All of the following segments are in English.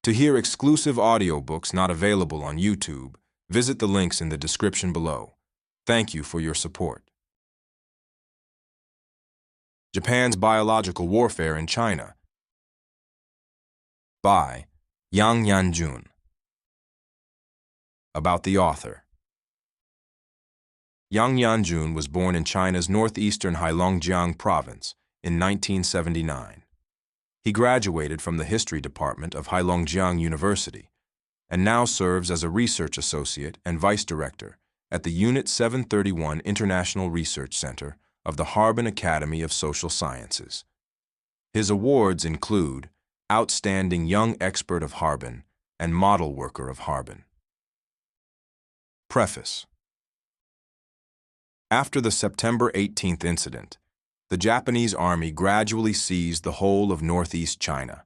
To hear exclusive audiobooks not available on YouTube, visit the links in the description below. Thank you for your support. Japan's Biological Warfare in China by Yanjun. About the author. Yanjun was born in China's northeastern Heilongjiang province in 1979. He graduated from the History Department of Heilongjiang University and now serves as a research associate and vice director at the Unit 731 International Research Center of the Harbin Academy of Social Sciences. His awards include Outstanding Young Expert of Harbin and Model Worker of Harbin. Preface. After the September 18th incident, the Japanese Army gradually seized the whole of northeast China.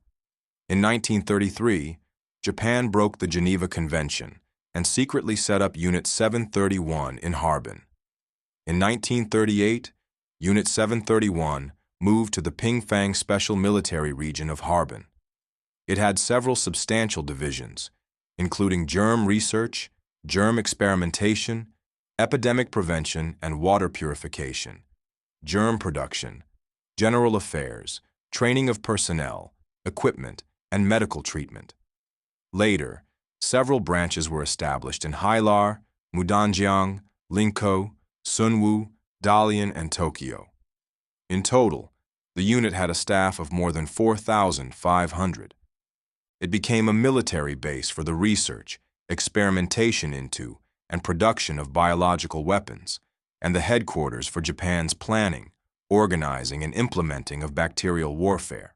In 1933, Japan broke the Geneva Convention and secretly set up Unit 731 in Harbin. In 1938, Unit 731 moved to the Pingfang Special Military Region of Harbin. It had several substantial divisions, including germ research, germ experimentation, epidemic prevention and water purification, germ production, general affairs, training of personnel, equipment, and medical treatment. Later, several branches were established in Hailar, Mudanjiang, Linkou, Sunwu, Dalian, and Tokyo. In total, the unit had a staff of more than 4,500. It became a military base for the research, experimentation into, and production of biological weapons, and the headquarters for Japan's planning, organizing, and implementing of bacterial warfare.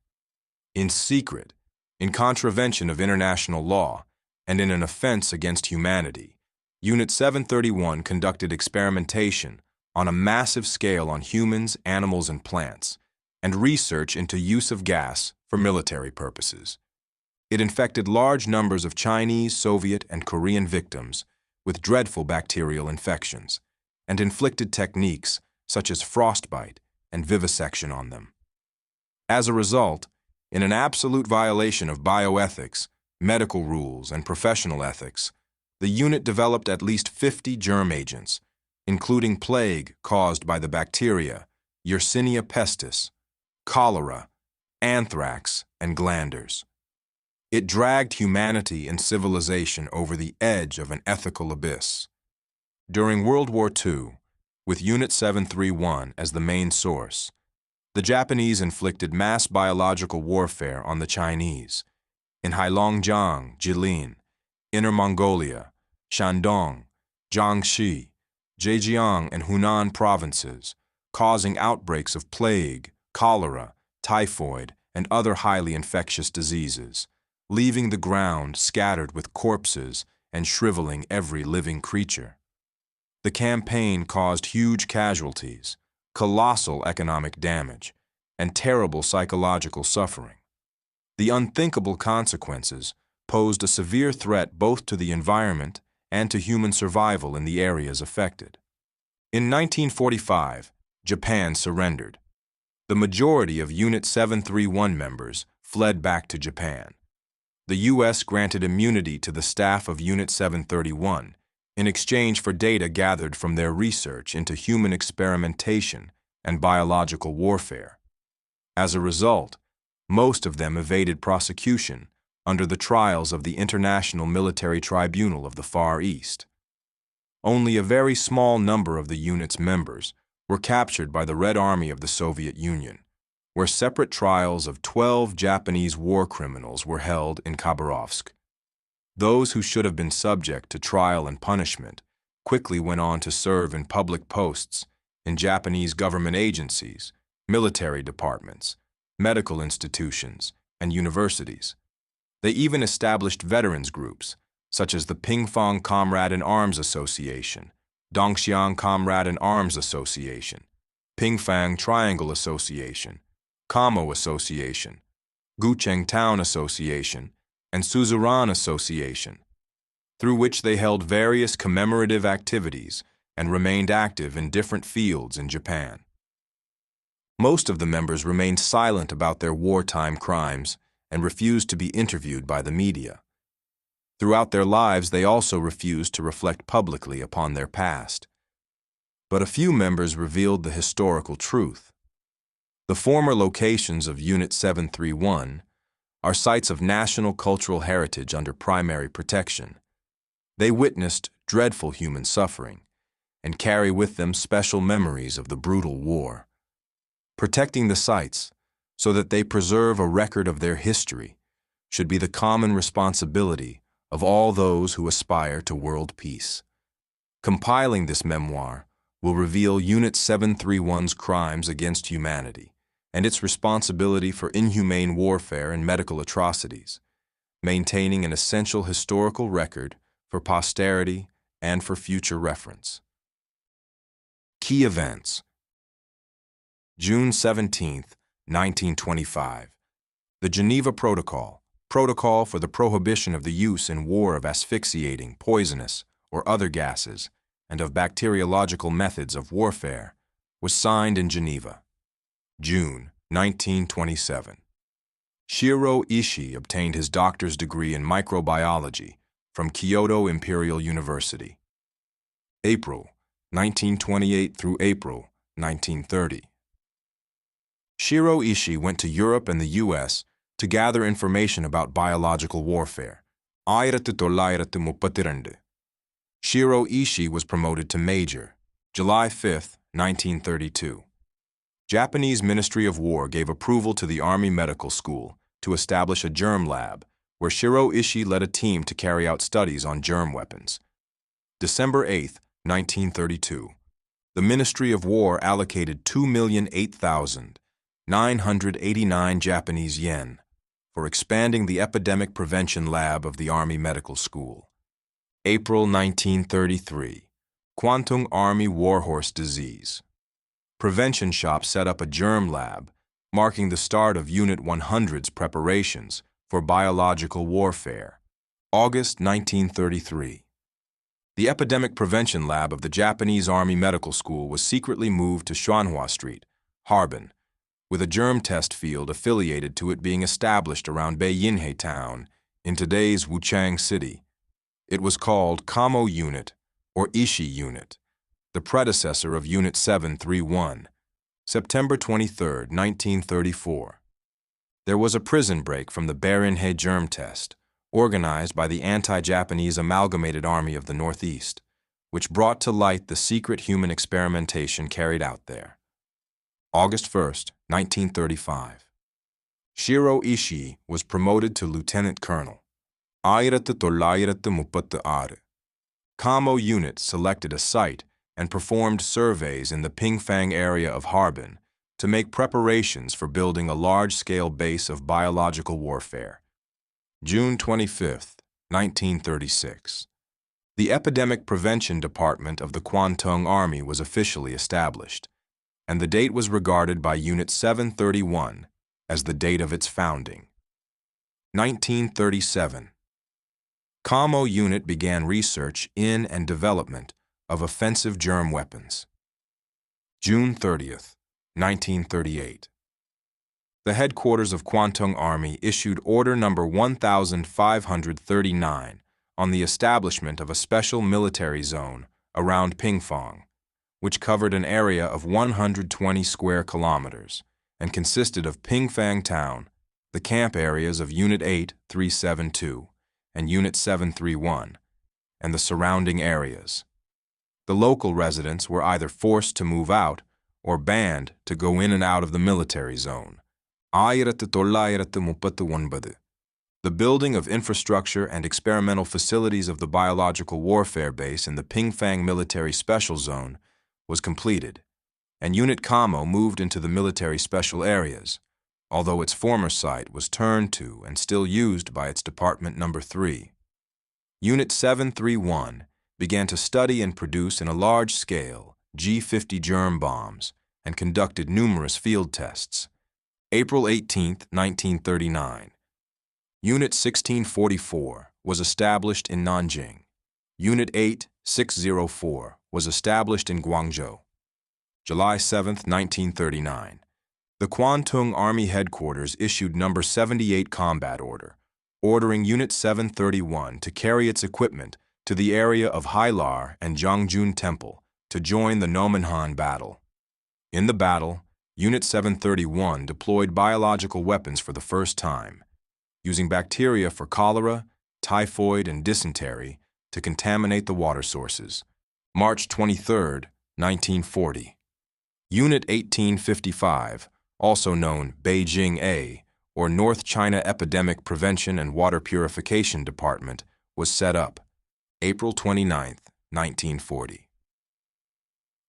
In secret, in contravention of international law, and in an offense against humanity, Unit 731 conducted experimentation on a massive scale on humans, animals, and plants, and research into use of gas for military purposes. It infected large numbers of Chinese, Soviet, and Korean victims with dreadful bacterial infections, and inflicted techniques such as frostbite and vivisection on them. As a result, in an absolute violation of bioethics, medical rules, and professional ethics, the unit developed at least 50 germ agents, including plague caused by the bacteria Yersinia pestis, cholera, anthrax, and glanders. It dragged humanity and civilization over the edge of an ethical abyss. During World War II, with Unit 731 as the main source, the Japanese inflicted mass biological warfare on the Chinese in Heilongjiang, Jilin, Inner Mongolia, Shandong, Jiangxi, Zhejiang, and Hunan provinces, causing outbreaks of plague, cholera, typhoid, and other highly infectious diseases, leaving the ground scattered with corpses and shriveling every living creature. The campaign caused huge casualties, colossal economic damage, and terrible psychological suffering. The unthinkable consequences posed a severe threat both to the environment and to human survival in the areas affected. In 1945, Japan surrendered. The majority of Unit 731 members fled back to Japan. The U.S. granted immunity to the staff of Unit 731 in exchange for data gathered from their research into human experimentation and biological warfare. As a result, most of them evaded prosecution under the trials of the International Military Tribunal of the Far East. Only a very small number of the unit's members were captured by the Red Army of the Soviet Union, where separate trials of 12 Japanese war criminals were held in Khabarovsk. Those who should have been subject to trial and punishment quickly went on to serve in public posts in Japanese government agencies, military departments, medical institutions, and universities. They even established veterans groups, such as the Pingfang Comrade in Arms Association, Dongxiang Comrade in Arms Association, Pingfang Triangle Association, Kamo Association, Gucheng Town Association, and Suzerain Association, through which they held various commemorative activities and remained active in different fields in Japan. Most of the members remained silent about their wartime crimes and refused to be interviewed by the media. Throughout their lives, they also refused to reflect publicly upon their past. But a few members revealed the historical truth. The former locations of Unit 731 are sites of national cultural heritage under primary protection. They witnessed dreadful human suffering and carry with them special memories of the brutal war. Protecting the sites so that they preserve a record of their history should be the common responsibility of all those who aspire to world peace. Compiling this memoir will reveal Unit 731's crimes against humanity and its responsibility for inhumane warfare and medical atrocities, maintaining an essential historical record for posterity and for future reference. Key events. June 17, 1925. The Geneva Protocol for the prohibition of the use in war of asphyxiating, poisonous, or other gases, and of bacteriological methods of warfare, was signed in Geneva. June 1927. Shiro Ishii obtained his doctor's degree in microbiology from Kyoto Imperial University. April 1928 through April 1930. Shiro Ishii went to Europe and the U.S. to gather information about biological warfare. 1932. Shiro Ishii was promoted to major, July 5, 1932. Japanese Ministry of War gave approval to the Army Medical School to establish a germ lab, where Shiro Ishii led a team to carry out studies on germ weapons. December 8, 1932. The Ministry of War allocated 2,008,989 Japanese yen for expanding the Epidemic Prevention Lab of the Army Medical School. April 1933. Kwantung Army Warhorse Disease. Prevention Shop set up a germ lab, marking the start of Unit 100's preparations for biological warfare. August 1933. The Epidemic Prevention Lab of the Japanese Army Medical School was secretly moved to Xuanhua Street, Harbin, with a germ test field affiliated to it being established around Beiyinhe Town in today's Wuchang City. It was called Kamo Unit or Ishii Unit, the predecessor of Unit 731. September 23, 1934. There was a prison break from the Beiyinhe germ test, organized by the anti-Japanese Amalgamated Army of the Northeast, which brought to light the secret human experimentation carried out there. August 1, 1935. Shiro Ishii was promoted to lieutenant colonel. 1936. Kamo Unit selected a site and performed surveys in the Pingfang area of Harbin to make preparations for building a large-scale base of biological warfare. June 25, 1936. The Epidemic Prevention Department of the Kwantung Army was officially established, and the date was regarded by Unit 731 as the date of its founding. 1937. Kamo Unit began research in and development of offensive germ weapons. June 30, 1938. The headquarters of Kwantung Army issued Order Number 1539 on the establishment of a special military zone around Pingfang, which covered an area of 120 square kilometers and consisted of Pingfang Town, the camp areas of Unit 8372 and Unit 731, and the surrounding areas. The local residents were either forced to move out or banned to go in and out of the military zone. 1939. The building of infrastructure and experimental facilities of the biological warfare base in the Pingfang Military Special Zone was completed, and Unit Kamo moved into the military special areas, although its former site was turned to and still used by its Department Number 3. Unit 731 began to study and produce in a large scale G50 germ bombs and conducted numerous field tests. April 18, 1939. Unit 1644 was established in Nanjing. Unit 8604 was established in Guangzhou. July 7, 1939. The Kwantung Army Headquarters issued No. 78 Combat Order, ordering Unit 731 to carry its equipment to the area of Hailar and Yanjun Temple to join the Nomonhan battle. In the battle, Unit 731 deployed biological weapons for the first time, using bacteria for cholera, typhoid, and dysentery to contaminate the water sources. March 23, 1940. Unit 1855, also known Beijing A, or North China Epidemic Prevention and Water Purification Department, was set up. April 29, 1940.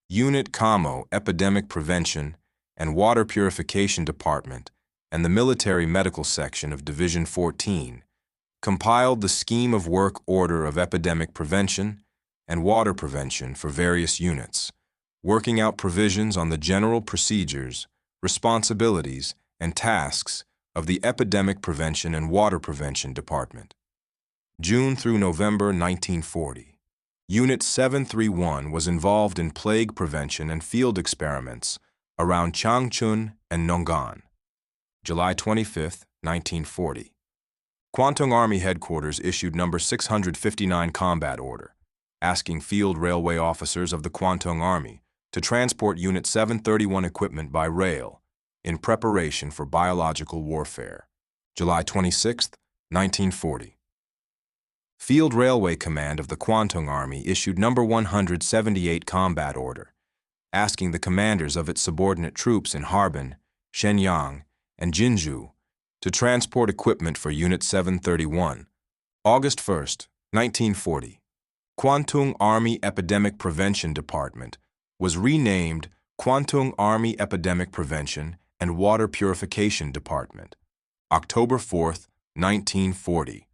Unit Kamo Epidemic Prevention and Water Purification Department and the Military Medical Section of Division 14 compiled the Scheme of Work Order of Epidemic Prevention and Water Prevention for various units, working out provisions on the general procedures, responsibilities, and tasks of the Epidemic Prevention and Water Prevention Department. June through November 1940. Unit 731 was involved in plague prevention and field experiments around Changchun and Nong'an. July 25, 1940. Kwantung Army Headquarters issued No. 659 Combat Order, asking field railway officers of the Kwantung Army to transport Unit 731 equipment by rail in preparation for biological warfare. July 26, 1940. Field Railway Command of the Kwantung Army issued No. 178 Combat Order, asking the commanders of its subordinate troops in Harbin, Shenyang, and Jinju to transport equipment for Unit 731. August 1, 1940. Kwantung Army Epidemic Prevention Department was renamed Kwantung Army Epidemic Prevention and Water Purification Department. October 4, 1940.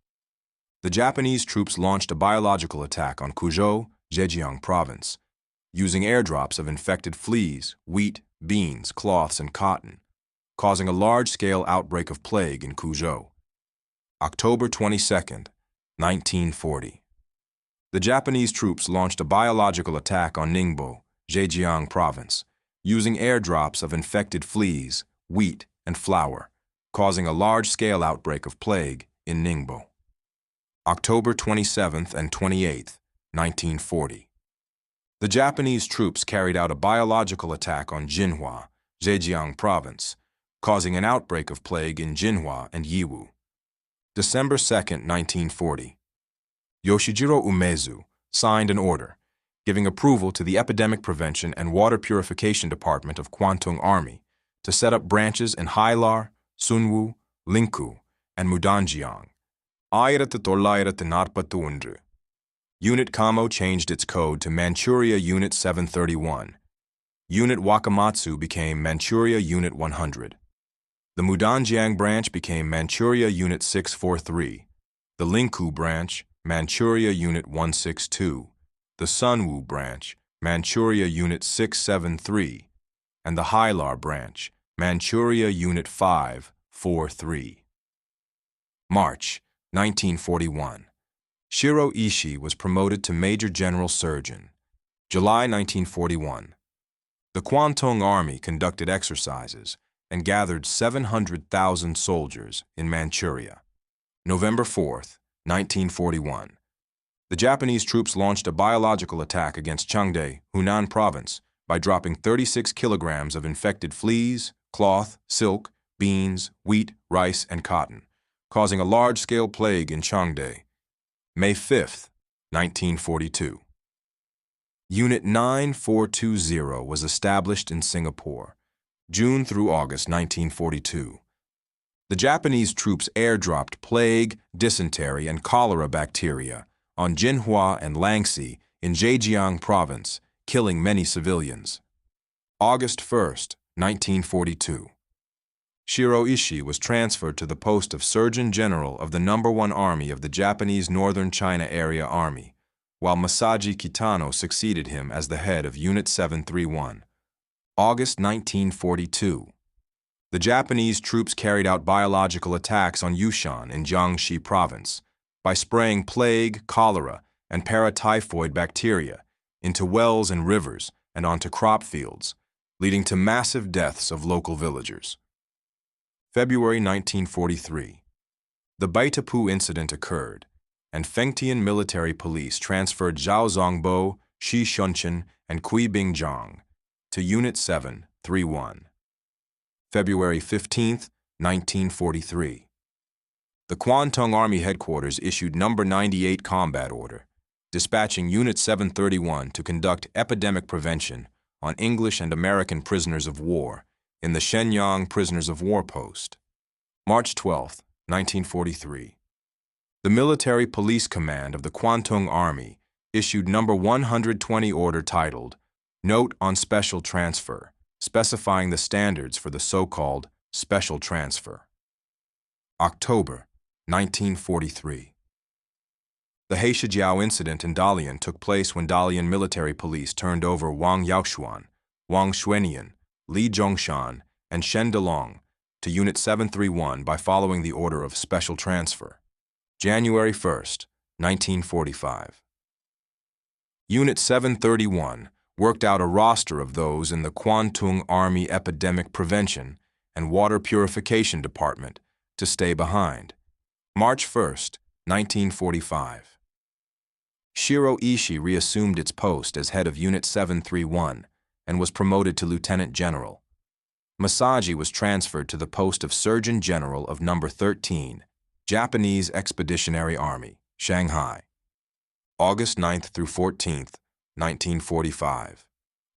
The Japanese troops launched a biological attack on Kuzhou, Zhejiang Province, using airdrops of infected fleas, wheat, beans, cloths, and cotton, causing a large-scale outbreak of plague in Kuzhou. October 22, 1940. The Japanese troops launched a biological attack on Ningbo, Zhejiang Province, using airdrops of infected fleas, wheat, and flour, causing a large-scale outbreak of plague in Ningbo. October 27th and 28th, 1940. The Japanese troops carried out a biological attack on Jinhua, Zhejiang Province, causing an outbreak of plague in Jinhua and Yiwu. December 2nd, 1940. Yoshijiro Umezu signed an order giving approval to the Epidemic Prevention and Water Purification Department of Kwantung Army to set up branches in Hailar, Sunwu, Linku, and Mudanjiang. 1941. Unit Kamo changed its code to Manchuria Unit 731. Unit Wakamatsu became Manchuria Unit 100. The Mudanjiang branch became Manchuria Unit 643. The Linku branch, Manchuria Unit 162. The Sunwu branch, Manchuria Unit 673. And the Hailar branch, Manchuria Unit 543. March 1941. Shiro Ishii was promoted to Major General Surgeon. July 1941. The Kwantung Army conducted exercises and gathered 700,000 soldiers in Manchuria. November 4th, 1941. The Japanese troops launched a biological attack against Changde, Hunan Province, by dropping 36 kilograms of infected fleas, cloth, silk, beans, wheat, rice, and cotton, causing a large-scale plague in Changde. May 5, 1942. Unit 9420 was established in Singapore, June through August 1942. The Japanese troops airdropped plague, dysentery, and cholera bacteria on Jinhua and Langsi in Zhejiang Province, killing many civilians. August 1, 1942. Shiro Ishii was transferred to the post of Surgeon General of the No. 1 Army of the Japanese Northern China Area Army, while Masaji Kitano succeeded him as the head of Unit 731. August 1942. The Japanese troops carried out biological attacks on Yushan in Jiangxi Province by spraying plague, cholera, and paratyphoid bacteria into wells and rivers and onto crop fields, leading to massive deaths of local villagers. February 1943. The Baitapu incident occurred, and Fengtian military police transferred Zhao Zongbo, Shi Shunchen, and Kui Bingzhang to Unit 731. February 15, 1943. The Kwantung Army Headquarters issued No. 98 Combat Order, dispatching Unit 731 to conduct epidemic prevention on English and American prisoners of war in the Shenyang Prisoners of War Post. March 12, 1943. The Military Police Command of the Kwantung Army issued No. 120 Order titled Note on Special Transfer, specifying the standards for the so-called Special Transfer. October 1943. The Heishijiao incident in Dalian took place when Dalian military police turned over Wang Yaoxuan, Wang Xuanian, Li Zhongshan, and Shen Delong to Unit 731 by following the order of special transfer. January 1, 1945. Unit 731 worked out a roster of those in the Kwantung Army Epidemic Prevention and Water Purification Department to stay behind. March 1, 1945. Shiro Ishii reassumed its post as head of Unit 731 and was promoted to Lieutenant General. Masaji was transferred to the post of Surgeon General of No. 13, Japanese Expeditionary Army, Shanghai. August 9th through 14th, 1945.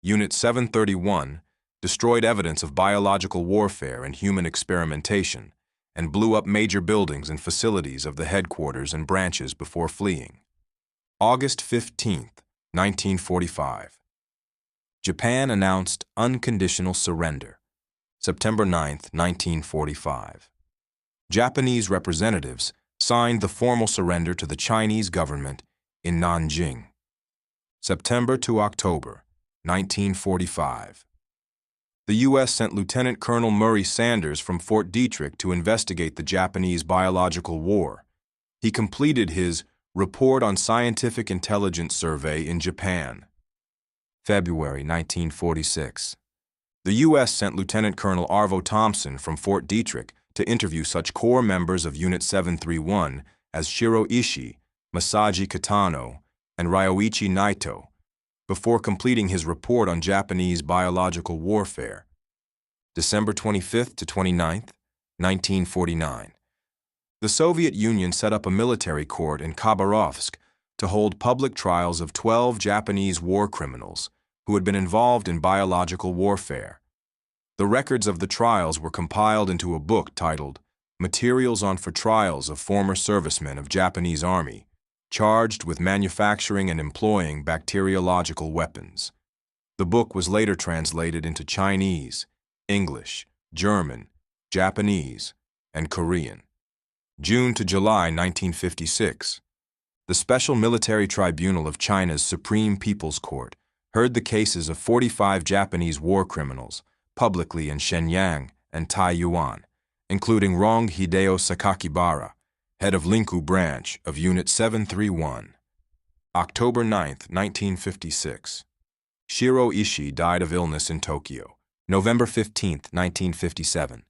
Unit 731 destroyed evidence of biological warfare and human experimentation and blew up major buildings and facilities of the headquarters and branches before fleeing. August 15th, 1945. Japan announced unconditional surrender. September 9th, 1945. Japanese representatives signed the formal surrender to the Chinese government in Nanjing. September to October, 1945. The U.S. sent Lieutenant Colonel Murray Sanders from Fort Detrick to investigate the Japanese biological war. He completed his Report on Scientific Intelligence Survey in Japan. February 1946. The U.S. sent Lieutenant Colonel Arvo Thompson from Fort Detrick to interview such core members of Unit 731 as Shiro Ishii, Masaji Kitano, and Ryoichi Naito, before completing his report on Japanese biological warfare. December 25th to 29th, 1949. The Soviet Union set up a military court in Khabarovsk to hold public trials of 12 Japanese war criminals who had been involved in biological warfare. The records of the trials were compiled into a book titled Materials on for Trials of Former Servicemen of Japanese Army, charged with manufacturing and employing bacteriological weapons. The book was later translated into Chinese, English, German, Japanese, and Korean. June to July 1956. The Special Military Tribunal of China's Supreme People's Court heard the cases of 45 Japanese war criminals publicly in Shenyang and Taiyuan, including Rong Hideo Sakakibara, head of Linku branch of Unit 731. October 9, 1956. Shiro Ishii died of illness in Tokyo. November 15, 1957.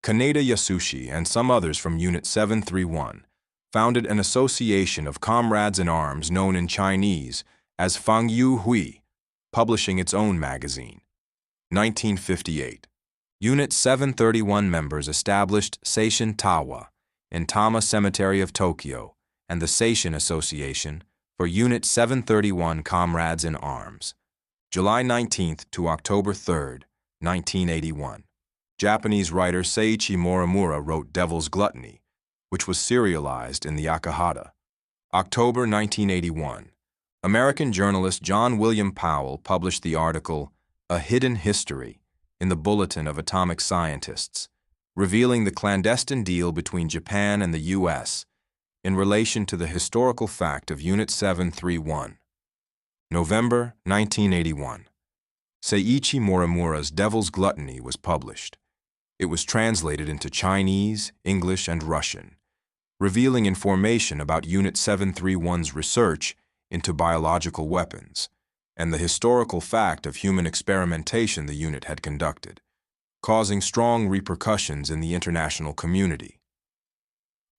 Kaneda Yasushi and some others from Unit 731 founded an association of comrades in arms known in Chinese as Fang Yu Hui, publishing its own magazine. 1958. Unit 731 members established Seishin Tawa in Tama Cemetery of Tokyo and the Seishin Association for Unit 731 Comrades in Arms. July 19th to October 3rd, 1981. Japanese writer Seiichi Morimura wrote Devil's Gluttony, which was serialized in the Akahata. October 1981. American journalist John William Powell published the article A Hidden History in the Bulletin of Atomic Scientists, revealing the clandestine deal between Japan and the U.S. in relation to the historical fact of Unit 731. November 1981. Seiichi Morimura's Devil's Gluttony was published. It was translated into Chinese, English, and Russian, revealing information about Unit 731's research into biological weapons and the historical fact of human experimentation the unit had conducted, causing strong repercussions in the international community.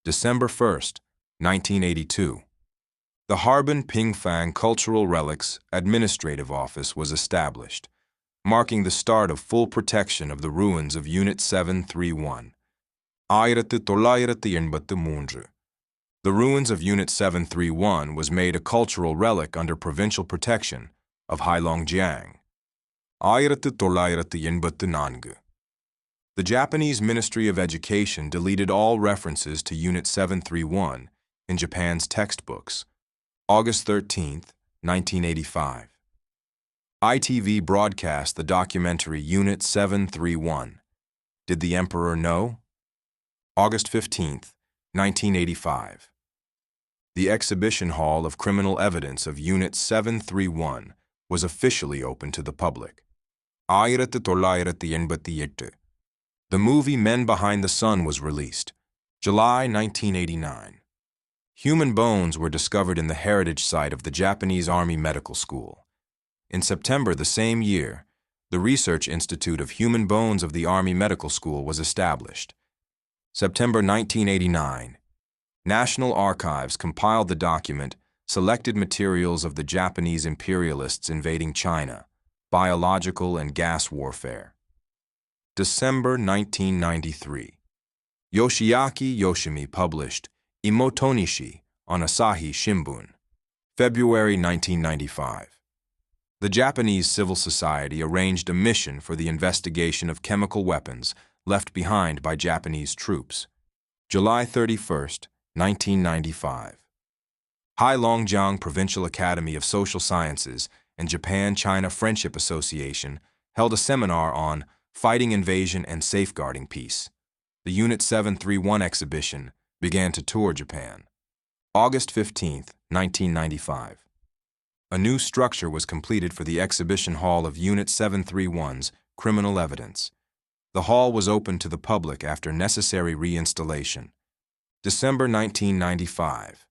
December 1st, 1982. The Harbin Pingfang Cultural Relics Administrative Office was established, marking the start of full protection of the ruins of Unit 731. 1983. The ruins of Unit 731 was made a cultural relic under provincial protection of Heilongjiang. 1984. The Japanese Ministry of Education deleted all references to Unit 731 in Japan's textbooks. August 13, 1985. ITV broadcast the documentary Unit 731. Did the Emperor Know? August 15, 1985. The exhibition hall of criminal evidence of Unit 731 was officially open to the public. 1988. The movie Men Behind the Sun was released, July 1989. Human bones were discovered in the heritage site of the Japanese Army Medical School. In September the same year, the Research Institute of Human Bones of the Army Medical School was established. September 1989. National Archives compiled the document Selected Materials of the Japanese Imperialists Invading China, Biological and Gas Warfare. December 1993. Yoshiaki Yoshimi published Imotonishi on Asahi Shimbun. February 1995. The Japanese civil society arranged a mission for the investigation of chemical weapons left behind by Japanese troops. July 31, 1995. Heilongjiang Provincial Academy of Social Sciences and Japan-China Friendship Association held a seminar on Fighting Invasion and Safeguarding Peace. The Unit 731 exhibition began to tour Japan. August 15, 1995. A new structure was completed for the exhibition hall of Unit 731's criminal evidence. The hall was opened to the public after necessary reinstallation. December 1995.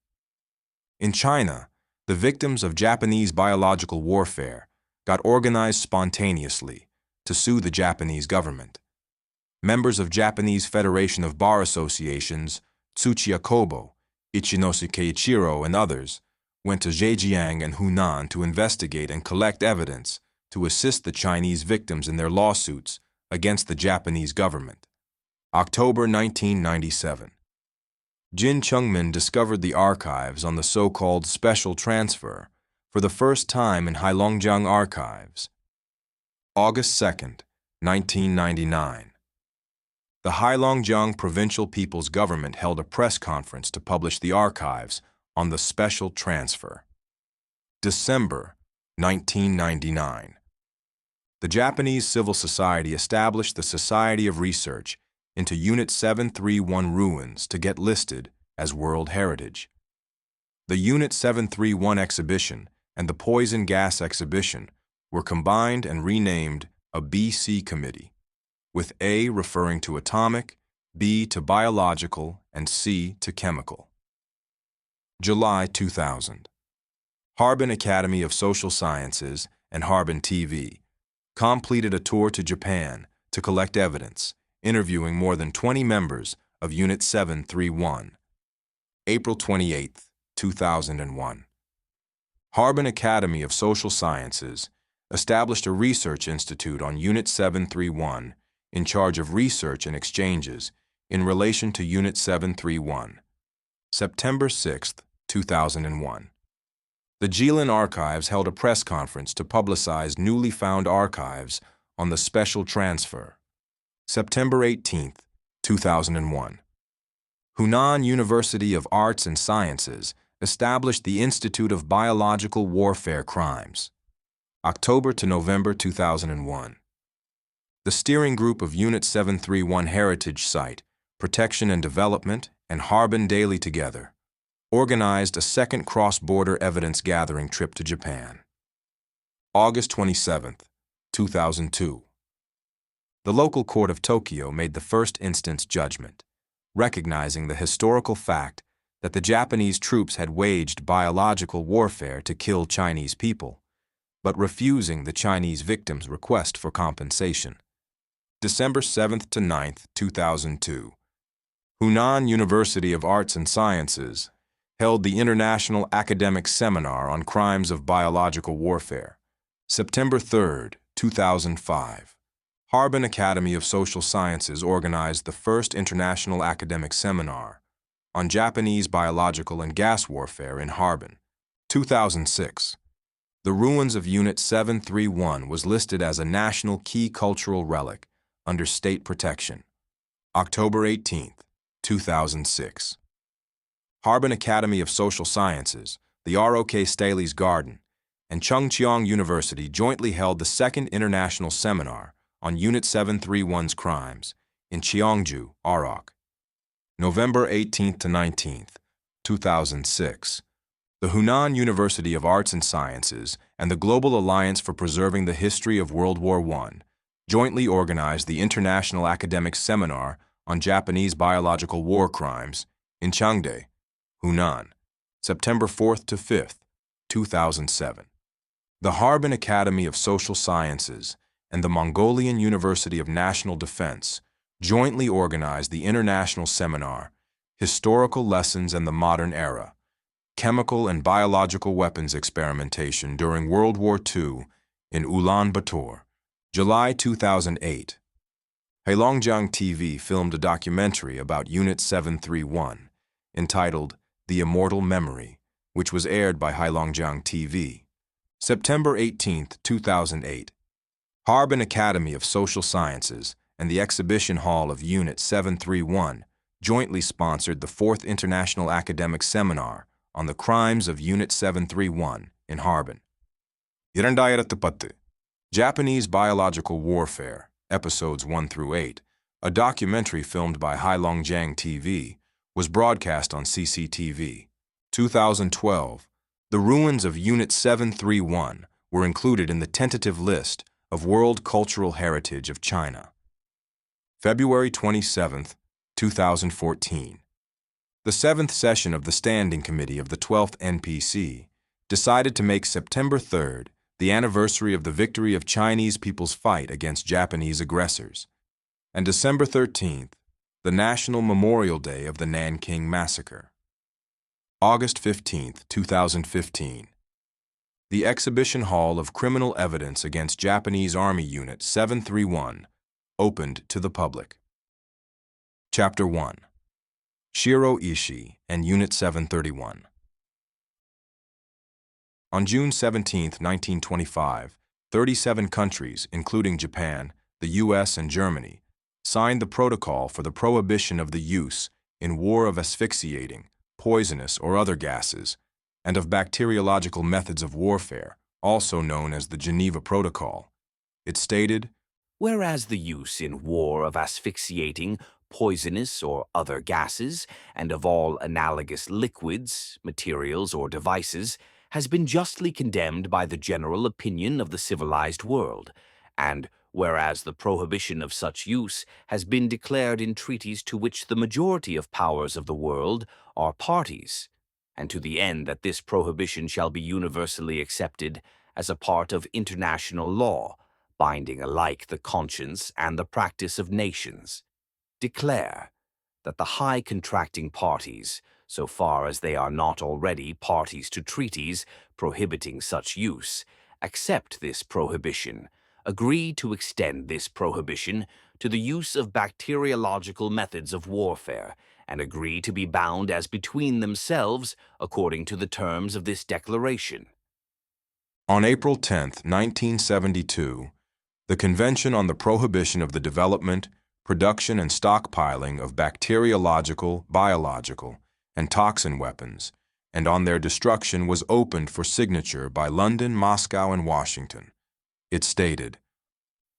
In China, the victims of Japanese biological warfare got organized spontaneously to sue the Japanese government. Members of Japanese Federation of Bar Associations, Tsuchiya Kobo, Ichinosuke Ichiro, and others went to Zhejiang and Hunan to investigate and collect evidence to assist the Chinese victims in their lawsuits against the Japanese government. October 1997. Jin Chungmin discovered the archives on the so-called special transfer for the first time in Heilongjiang archives. August 2, 1999. The Heilongjiang Provincial People's Government held a press conference to publish the archives on the special transfer. December 1999. The Japanese civil society established the Society of Research into Unit 731 ruins to get listed as World Heritage. The Unit 731 exhibition and the Poison Gas exhibition were combined and renamed a BC Committee, with A referring to atomic, B to biological, and C to chemical. July 2000. Harbin Academy of Social Sciences and Harbin TV completed a tour to Japan to collect evidence, interviewing more than 20 members of Unit 731. April 28, 2001. Harbin Academy of Social Sciences established a research institute on Unit 731 in charge of research and exchanges in relation to Unit 731. September 6, 2001. The Jilin Archives held a press conference to publicize newly found archives on the special transfer. September 18, 2001. Hunan University of Arts and Sciences established the Institute of Biological Warfare Crimes. October to November 2001. The steering group of Unit 731 Heritage Site, Protection and Development, and Harbin Daily Together organized a second cross-border evidence-gathering trip to Japan. August 27, 2002. The local court of Tokyo made the first instance judgment, recognizing the historical fact that the Japanese troops had waged biological warfare to kill Chinese people, but refusing the Chinese victims' request for compensation. December 7th to 9th, 2002. Hunan University of Arts and Sciences held the International Academic Seminar on Crimes of Biological Warfare. September 3rd, 2005. Harbin Academy of Social Sciences organized the first international academic seminar on Japanese biological and gas warfare in Harbin. 2006. The ruins of Unit 731 was listed as a national key cultural relic under state protection. October 18th, 2006. Harbin Academy of Social Sciences, the ROK Staley's Garden, and Chungcheong University jointly held the second international seminar on Unit 731's crimes in Cheongju, ROK. November 18th to 19th, 2006. The Hunan University of Arts and Sciences and the Global Alliance for Preserving the History of World War I jointly organized the International Academic Seminar on Japanese Biological War Crimes in Changde, Hunan, September 4th to 5th, 2007. The Harbin Academy of Social Sciences and the Mongolian University of National Defense jointly organized the International Seminar, Historical Lessons and the Modern Era, Chemical and Biological Weapons Experimentation During World War II in Ulaanbaatar, July 2008. Heilongjiang TV filmed a documentary about Unit 731, entitled The Immortal Memory, which was aired by Heilongjiang TV. September 18, 2008. Harbin Academy of Social Sciences and the Exhibition Hall of Unit 731 jointly sponsored the 4th International Academic Seminar on the Crimes of Unit 731 in Harbin. 2010. Japanese Biological Warfare, Episodes 1 through 8, a documentary filmed by Heilongjiang TV, was broadcast on CCTV. 2012. The ruins of Unit 731 were included in the tentative list of World Cultural Heritage of China. February 27, 2014. The 7th session of the Standing Committee of the 12th NPC decided to make September 3rd the anniversary of the victory of Chinese people's fight against Japanese aggressors, and December 13th, the National Memorial Day of the Nanking Massacre. August 15, 2015. The Exhibition Hall of Criminal Evidence against Japanese Army Unit 731 opened to the public. Chapter 1. Shiro Ishii and Unit 731. On June 17, 1925, 37 countries, including Japan, the U.S., and Germany, signed the Protocol for the Prohibition of the Use in War of Asphyxiating, Poisonous, or Other Gases, and of Bacteriological Methods of Warfare, also known as the Geneva Protocol. It stated, "Whereas the use in war of asphyxiating, poisonous, or other gases, and of all analogous liquids, materials, or devices, has been justly condemned by the general opinion of the civilized world, and whereas the prohibition of such use has been declared in treaties to which the majority of powers of the world are parties, and to the end that this prohibition shall be universally accepted as a part of international law, binding alike the conscience and the practice of nations, declare that the high contracting parties, so far as they are not already parties to treaties prohibiting such use, accept this prohibition, agree to extend this prohibition to the use of bacteriological methods of warfare, and agree to be bound as between themselves according to the terms of this declaration." On April 10, 1972, the Convention on the Prohibition of the Development, Production, and Stockpiling of Bacteriological, Biological, and Toxin Weapons, and on their destruction was opened for signature by London, Moscow, and Washington. It stated,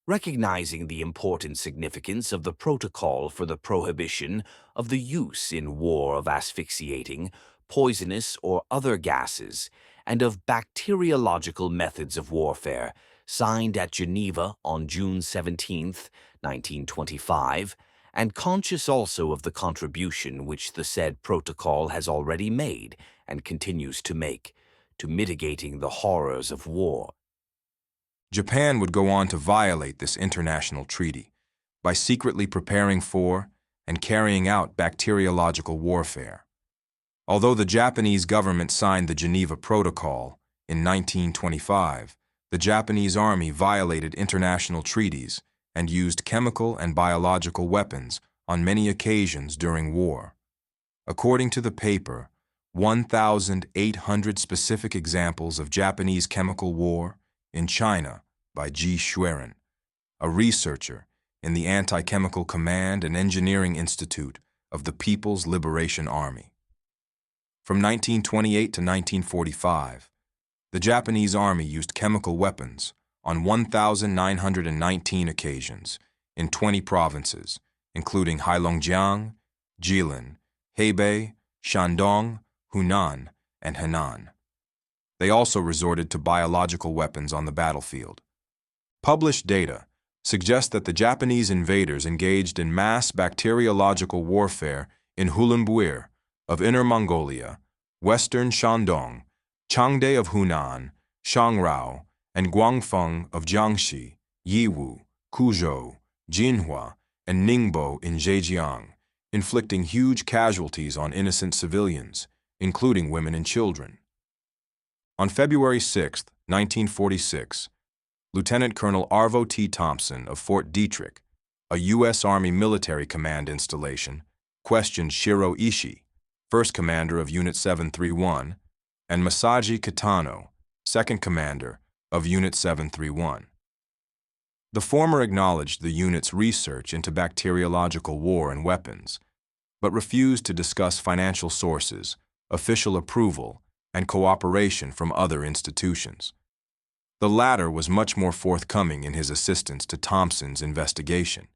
"Recognizing the important significance of the Protocol for the Prohibition of the Use in War of Asphyxiating, Poisonous, or Other Gases, and of Bacteriological Methods of Warfare, signed at Geneva on June 17, 1925, and conscious also of the contribution which the said protocol has already made and continues to make to mitigating the horrors of war, Japan would go on to violate this international treaty by secretly preparing for and carrying out bacteriological warfare. Although the Japanese government signed the Geneva Protocol in 1925, the Japanese army violated international treaties and used chemical and biological weapons on many occasions during war. According to the paper, 1,800 specific examples of Japanese chemical war in China by G. Schwerin, a researcher in the Anti-Chemical Command and Engineering Institute of the People's Liberation Army. From 1928 to 1945, the Japanese Army used chemical weapons on 1,919 occasions in 20 provinces, including Heilongjiang, Jilin, Hebei, Shandong, Hunan, and Henan. They also resorted to biological weapons on the battlefield. Published data suggest that the Japanese invaders engaged in mass bacteriological warfare in Hulunbuir of Inner Mongolia, Western Shandong, Changde of Hunan, Shangrao, and Guangfeng of Jiangxi, Yiwu, Kuzhou, Jinhua, and Ningbo in Zhejiang, inflicting huge casualties on innocent civilians, including women and children. On February 6, 1946, Lieutenant Colonel Arvo T. Thompson of Fort Detrick, a U.S. Army military command installation, questioned Shiro Ishii, first commander of Unit 731, and Masaji Kitano, second commander of Unit 731. The former acknowledged the unit's research into bacteriological war and weapons, but refused to discuss financial sources, official approval, and cooperation from other institutions. The latter was much more forthcoming in his assistance to Thompson's investigation.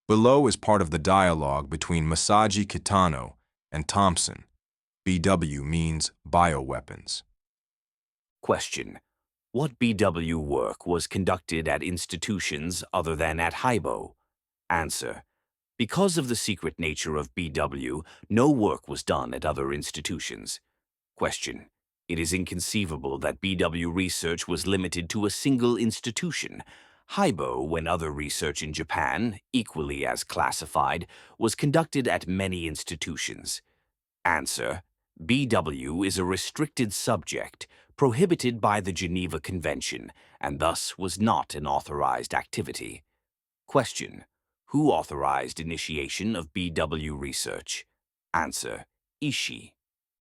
Below is part of the dialogue between Masaji Kitano and Thompson. BW means bioweapons. Question: What BW work was conducted at institutions other than at Haibo? Answer: Because of the secret nature of BW, no work was done at other institutions. Question: It is inconceivable that BW research was limited to a single institution. Haibo, when other research in Japan, equally as classified, was conducted at many institutions. Answer: BW is a restricted subject, prohibited by the Geneva Convention, and thus was not an authorized activity. Question: Who authorized initiation of BW research? Answer: Ishii.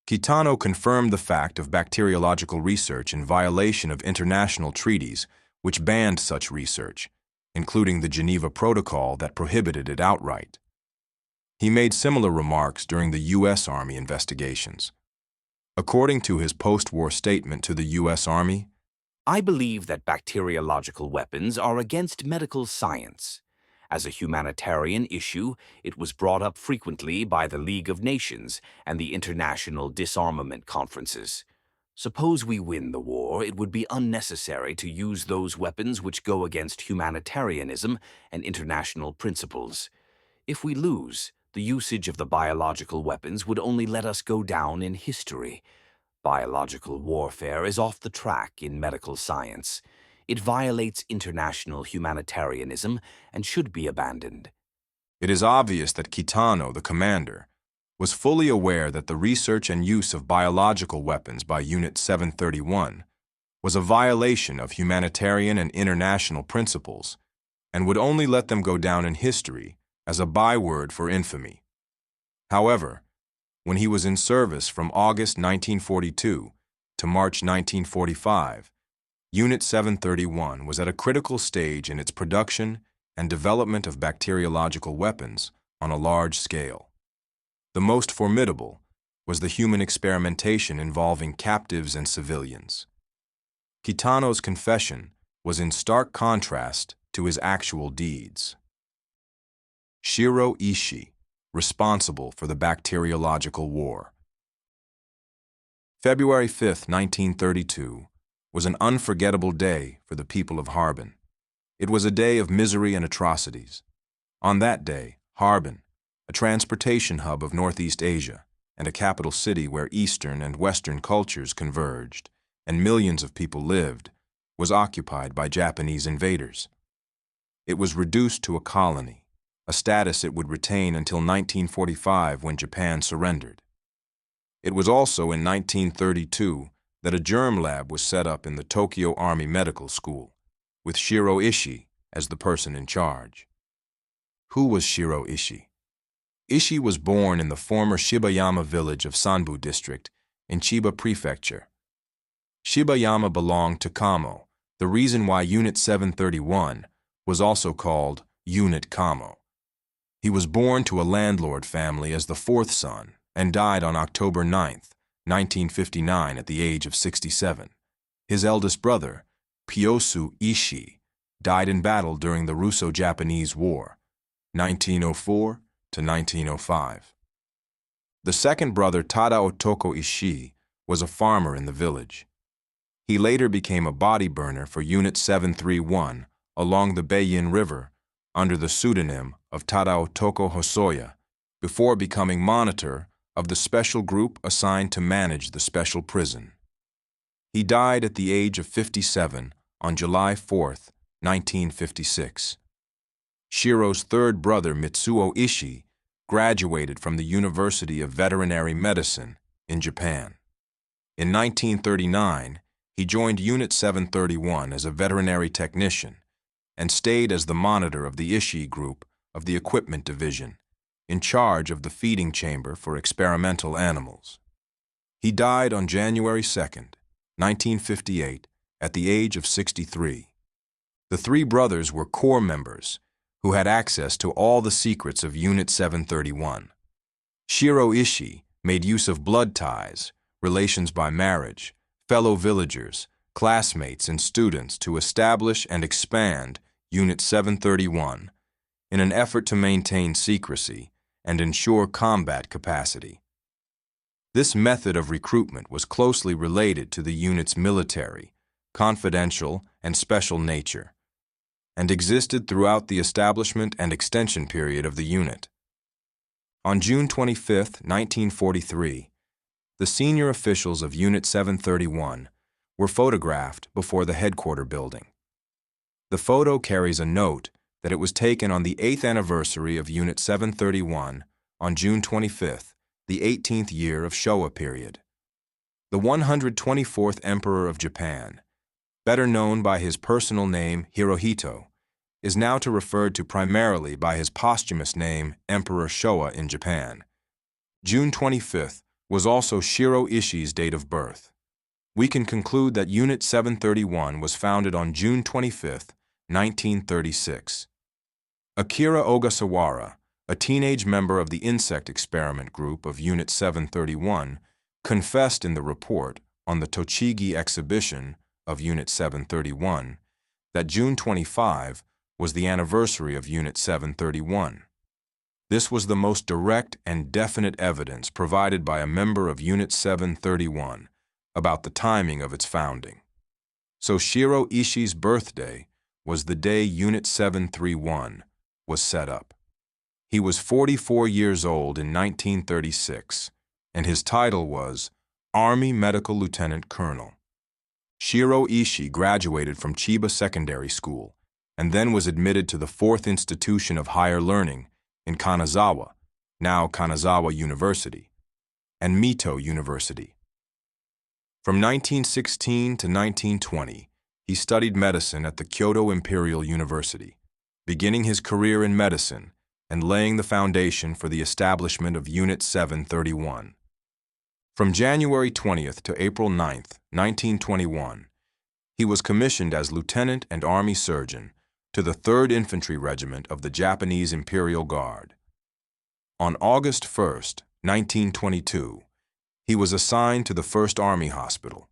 Kitano confirmed the fact of bacteriological research in violation of international treaties which banned such research, including the Geneva Protocol that prohibited it outright. He made similar remarks during the U.S. Army investigations. According to his post-war statement to the U.S. Army, I believe that bacteriological weapons are against medical science. As a humanitarian issue, it was brought up frequently by the League of Nations and the international disarmament conferences. Suppose we win the war, it would be unnecessary to use those weapons which go against humanitarianism and international principles. If we lose, the usage of the biological weapons would only let us go down in history. Biological warfare is off the track in medical science. It violates international humanitarianism and should be abandoned. it is obvious that Kitano, the commander, was fully aware that the research and use of biological weapons by Unit 731 was a violation of humanitarian and international principles and would only let them go down in history as a byword for infamy. However, when he was in service from August 1942 to March 1945, Unit 731 was at a critical stage in its production and development of bacteriological weapons on a large scale. The most formidable was the human experimentation involving captives and civilians. Kitano's confession was in stark contrast to his actual deeds. Shiro Ishii, responsible for the bacteriological war. February 5, 1932, was an unforgettable day for the people of Harbin. It was a day of misery and atrocities. On that day, Harbin, a transportation hub of Northeast Asia and a capital city where Eastern and Western cultures converged and millions of people lived, was occupied by Japanese invaders. It was reduced to a colony, a status it would retain until 1945 when Japan surrendered. It was also in 1932 that a germ lab was set up in the Tokyo Army Medical School, with Shiro Ishii as the person in charge. Who was Shiro Ishii? Ishii was born in the former Shibayama village of Sanbu District in Chiba Prefecture. Shibayama belonged to Kamo, the reason why Unit 731 was also called Unit Kamo. He was born to a landlord family as the fourth son and died on October 9, 1959 at the age of 67. His eldest brother, Pyosu Ishii, died in battle during the Russo-Japanese War, 1904 to 1905. The second brother, Tada Otoko Ishii, was a farmer in the village. He later became a body burner for Unit 731 along the Beiyin River under the pseudonym of Tada Otoko Hosoya, before becoming monitor of the special group assigned to manage the special prison. He died at the age of 57 on July 4, 1956. Shiro's third brother, Mitsuo Ishii, graduated from the University of Veterinary Medicine in Japan. In 1939, he joined Unit 731 as a veterinary technician and stayed as the monitor of the Ishii Group of the Equipment Division, in charge of the feeding chamber for experimental animals. He died on January 2, 1958, at the age of 63. The three brothers were core members who had access to all the secrets of Unit 731. Shiro Ishii made use of blood ties, relations by marriage, fellow villagers, classmates, and students to establish and expand Unit 731 in an effort to maintain secrecy and ensure combat capacity. This method of recruitment was closely related to the unit's military, confidential, and special nature, and existed throughout the establishment and extension period of the unit. On June 25, 1943, the senior officials of Unit 731 were photographed before the headquarters building. The photo carries a note that it was taken on the 8th anniversary of Unit 731 on June 25th, the 18th year of Showa period. The 124th Emperor of Japan, better known by his personal name Hirohito, is now referred to primarily by his posthumous name Emperor Showa in Japan. June 25th was also Shiro Ishii's date of birth. We can conclude that Unit 731 was founded on June 25, 1936. Akira Ogasawara, a teenage member of the insect experiment group of Unit 731, confessed in the report on the Tochigi exhibition of Unit 731 that June 25 was the anniversary of Unit 731. This was the most direct and definite evidence provided by a member of Unit 731 about the timing of its founding. So Shiro Ishii's birthday was the day Unit 731 was set up. He was 44 years old in 1936, and his title was Army Medical Lieutenant Colonel. Shiro Ishii graduated from Chiba Secondary School and then was admitted to the 4th Institution of Higher Learning in Kanazawa, now Kanazawa University, and Mito University. From 1916 to 1920, he studied medicine at the Kyoto Imperial University, beginning his career in medicine and laying the foundation for the establishment of Unit 731. From January 20th to April 9th, 1921, he was commissioned as Lieutenant and Army Surgeon to the 3rd Infantry Regiment of the Japanese Imperial Guard. On August 1st, 1922, he was assigned to the 1st Army Hospital.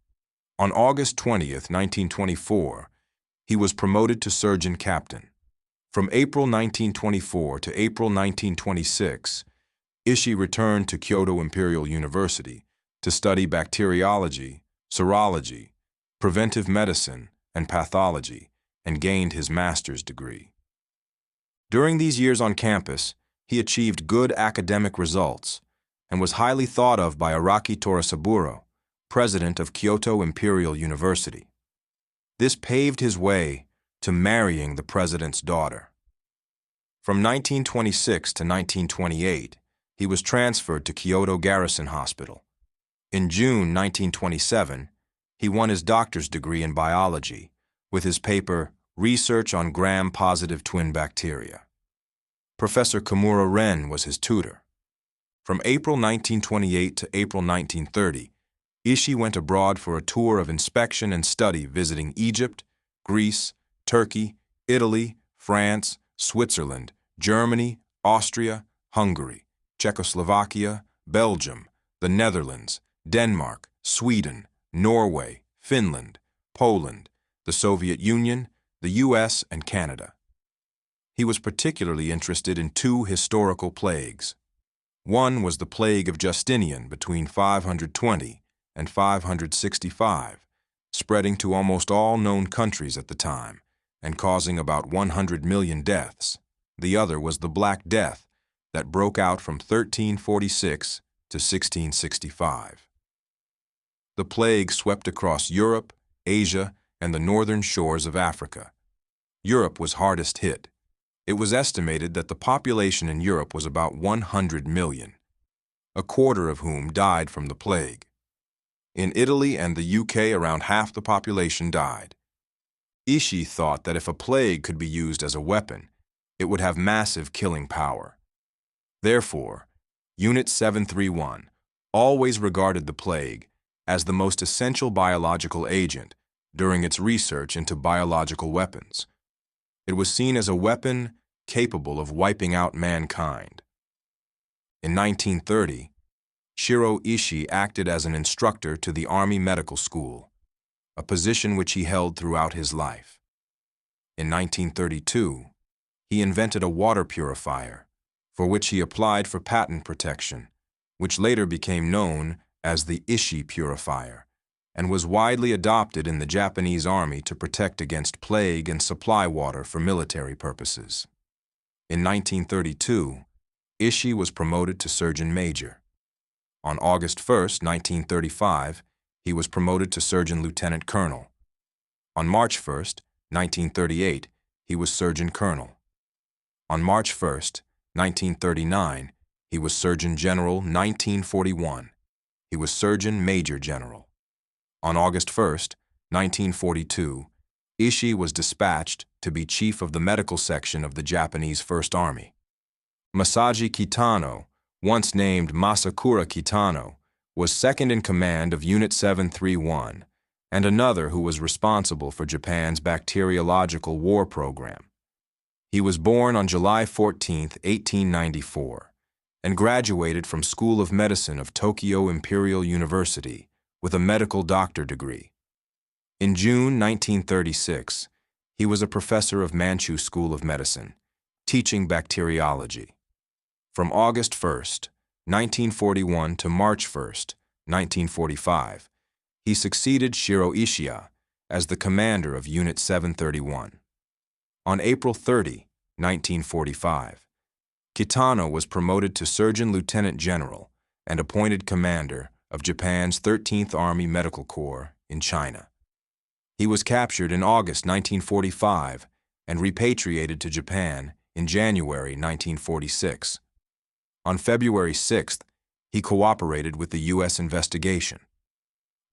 On August 20th, 1924, he was promoted to Surgeon Captain. From April 1924 to April 1926, Ishii returned to Kyoto Imperial University to study bacteriology, serology, preventive medicine, and pathology, and gained his master's degree. During these years on campus, he achieved good academic results and was highly thought of by Araki Torasaburo, president of Kyoto Imperial University. This paved his way to marrying the president's daughter. From 1926 to 1928, he was transferred to Kyoto Garrison Hospital. In June 1927, he won his doctor's degree in biology with his paper Research on Gram-Positive Twin Bacteria. Professor Kimura Ren was his tutor. From April 1928 to April 1930, Ishii went abroad for a tour of inspection and study visiting Egypt, Greece, Turkey, Italy, France, Switzerland, Germany, Austria, Hungary, Czechoslovakia, Belgium, the Netherlands, Denmark, Sweden, Norway, Finland, Poland, the Soviet Union, the US, and Canada. He was particularly interested in two historical plagues. One was the plague of Justinian between 520 and 565, spreading to almost all known countries at the time and causing about 100 million deaths. The other was the Black Death that broke out from 1346 to 1665. The plague swept across Europe, Asia, and the northern shores of Africa. Europe was hardest hit. It was estimated that the population in Europe was about 100 million, a quarter of whom died from the plague. In Italy and the UK, around half the population died. Ishii thought that if a plague could be used as a weapon, it would have massive killing power. Therefore, Unit 731 always regarded the plague as the most essential biological agent during its research into biological weapons. It was seen as a weapon capable of wiping out mankind. In 1930, Shiro Ishii acted as an instructor to the Army Medical School, a position which he held throughout his life. In 1932, he invented a water purifier, for which he applied for patent protection, which later became known as the Ishii purifier, and was widely adopted in the Japanese Army to protect against plague and supply water for military purposes. In 1932, Ishii was promoted to Surgeon Major. On August 1, 1935, he was promoted to Surgeon Lieutenant Colonel. On March 1, 1938, he was Surgeon Colonel. On March 1, 1939, he was Surgeon General. 1941, he was Surgeon Major General. On August 1, 1942, Ishii was dispatched to be chief of the medical section of the Japanese First Army. Masaji Kitano, once named Masakura Kitano, was second in command of Unit 731 and another who was responsible for Japan's bacteriological war program. He was born on July 14, 1894, and graduated from School of Medicine of Tokyo Imperial University with a medical doctor degree. In June 1936, he was a professor of Manchu School of Medicine, teaching bacteriology. From August 1, 1941 to March 1, 1945, he succeeded Shiro Ishii as the commander of Unit 731. On April 30, 1945, Kitano was promoted to Surgeon Lieutenant General and appointed commander of Japan's 13th Army Medical Corps in China. He was captured in August 1945 and repatriated to Japan in January 1946. On February 6th, he cooperated with the U.S. investigation.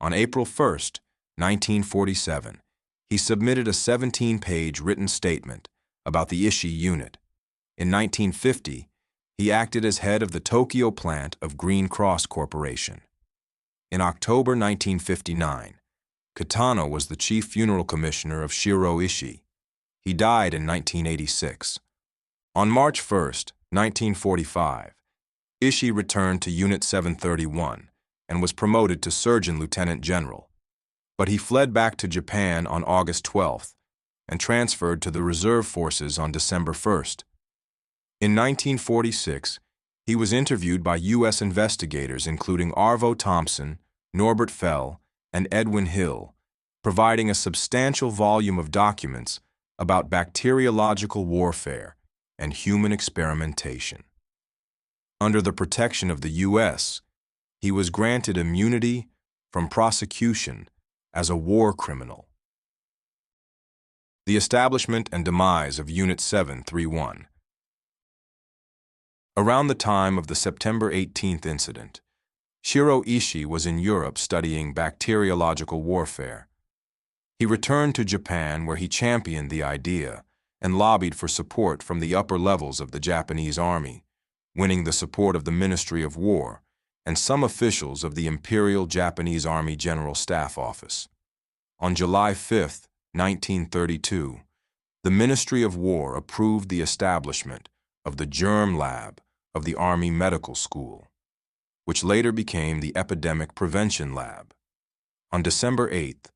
On April 1st, 1947, he submitted a 17-page written statement about the Ishii unit. In 1950, he acted as head of the Tokyo plant of Green Cross Corporation. In October 1959, Kitano was the chief funeral commissioner of Shiro Ishii. He died in 1986. On March 1, 1945, Ishii returned to Unit 731 and was promoted to Surgeon Lieutenant General, but he fled back to Japan on August 12th and transferred to the Reserve Forces on December 1st. In 1946, he was interviewed by U.S. investigators including Arvo Thompson, Norbert Fell, and Edwin Hill, providing a substantial volume of documents about bacteriological warfare and human experimentation. Under the protection of the U.S., he was granted immunity from prosecution as a war criminal. The establishment and demise of Unit 731. Around the time of the September 18th incident, Shiro Ishii was in Europe studying bacteriological warfare. He returned to Japan where he championed the idea and lobbied for support from the upper levels of the Japanese army, winning the support of the Ministry of War and some officials of the Imperial Japanese Army General Staff Office. On July 5, 1932, the Ministry of War approved the establishment of the Germ Lab of the Army Medical School, which later became the Epidemic Prevention Lab. On December 8th,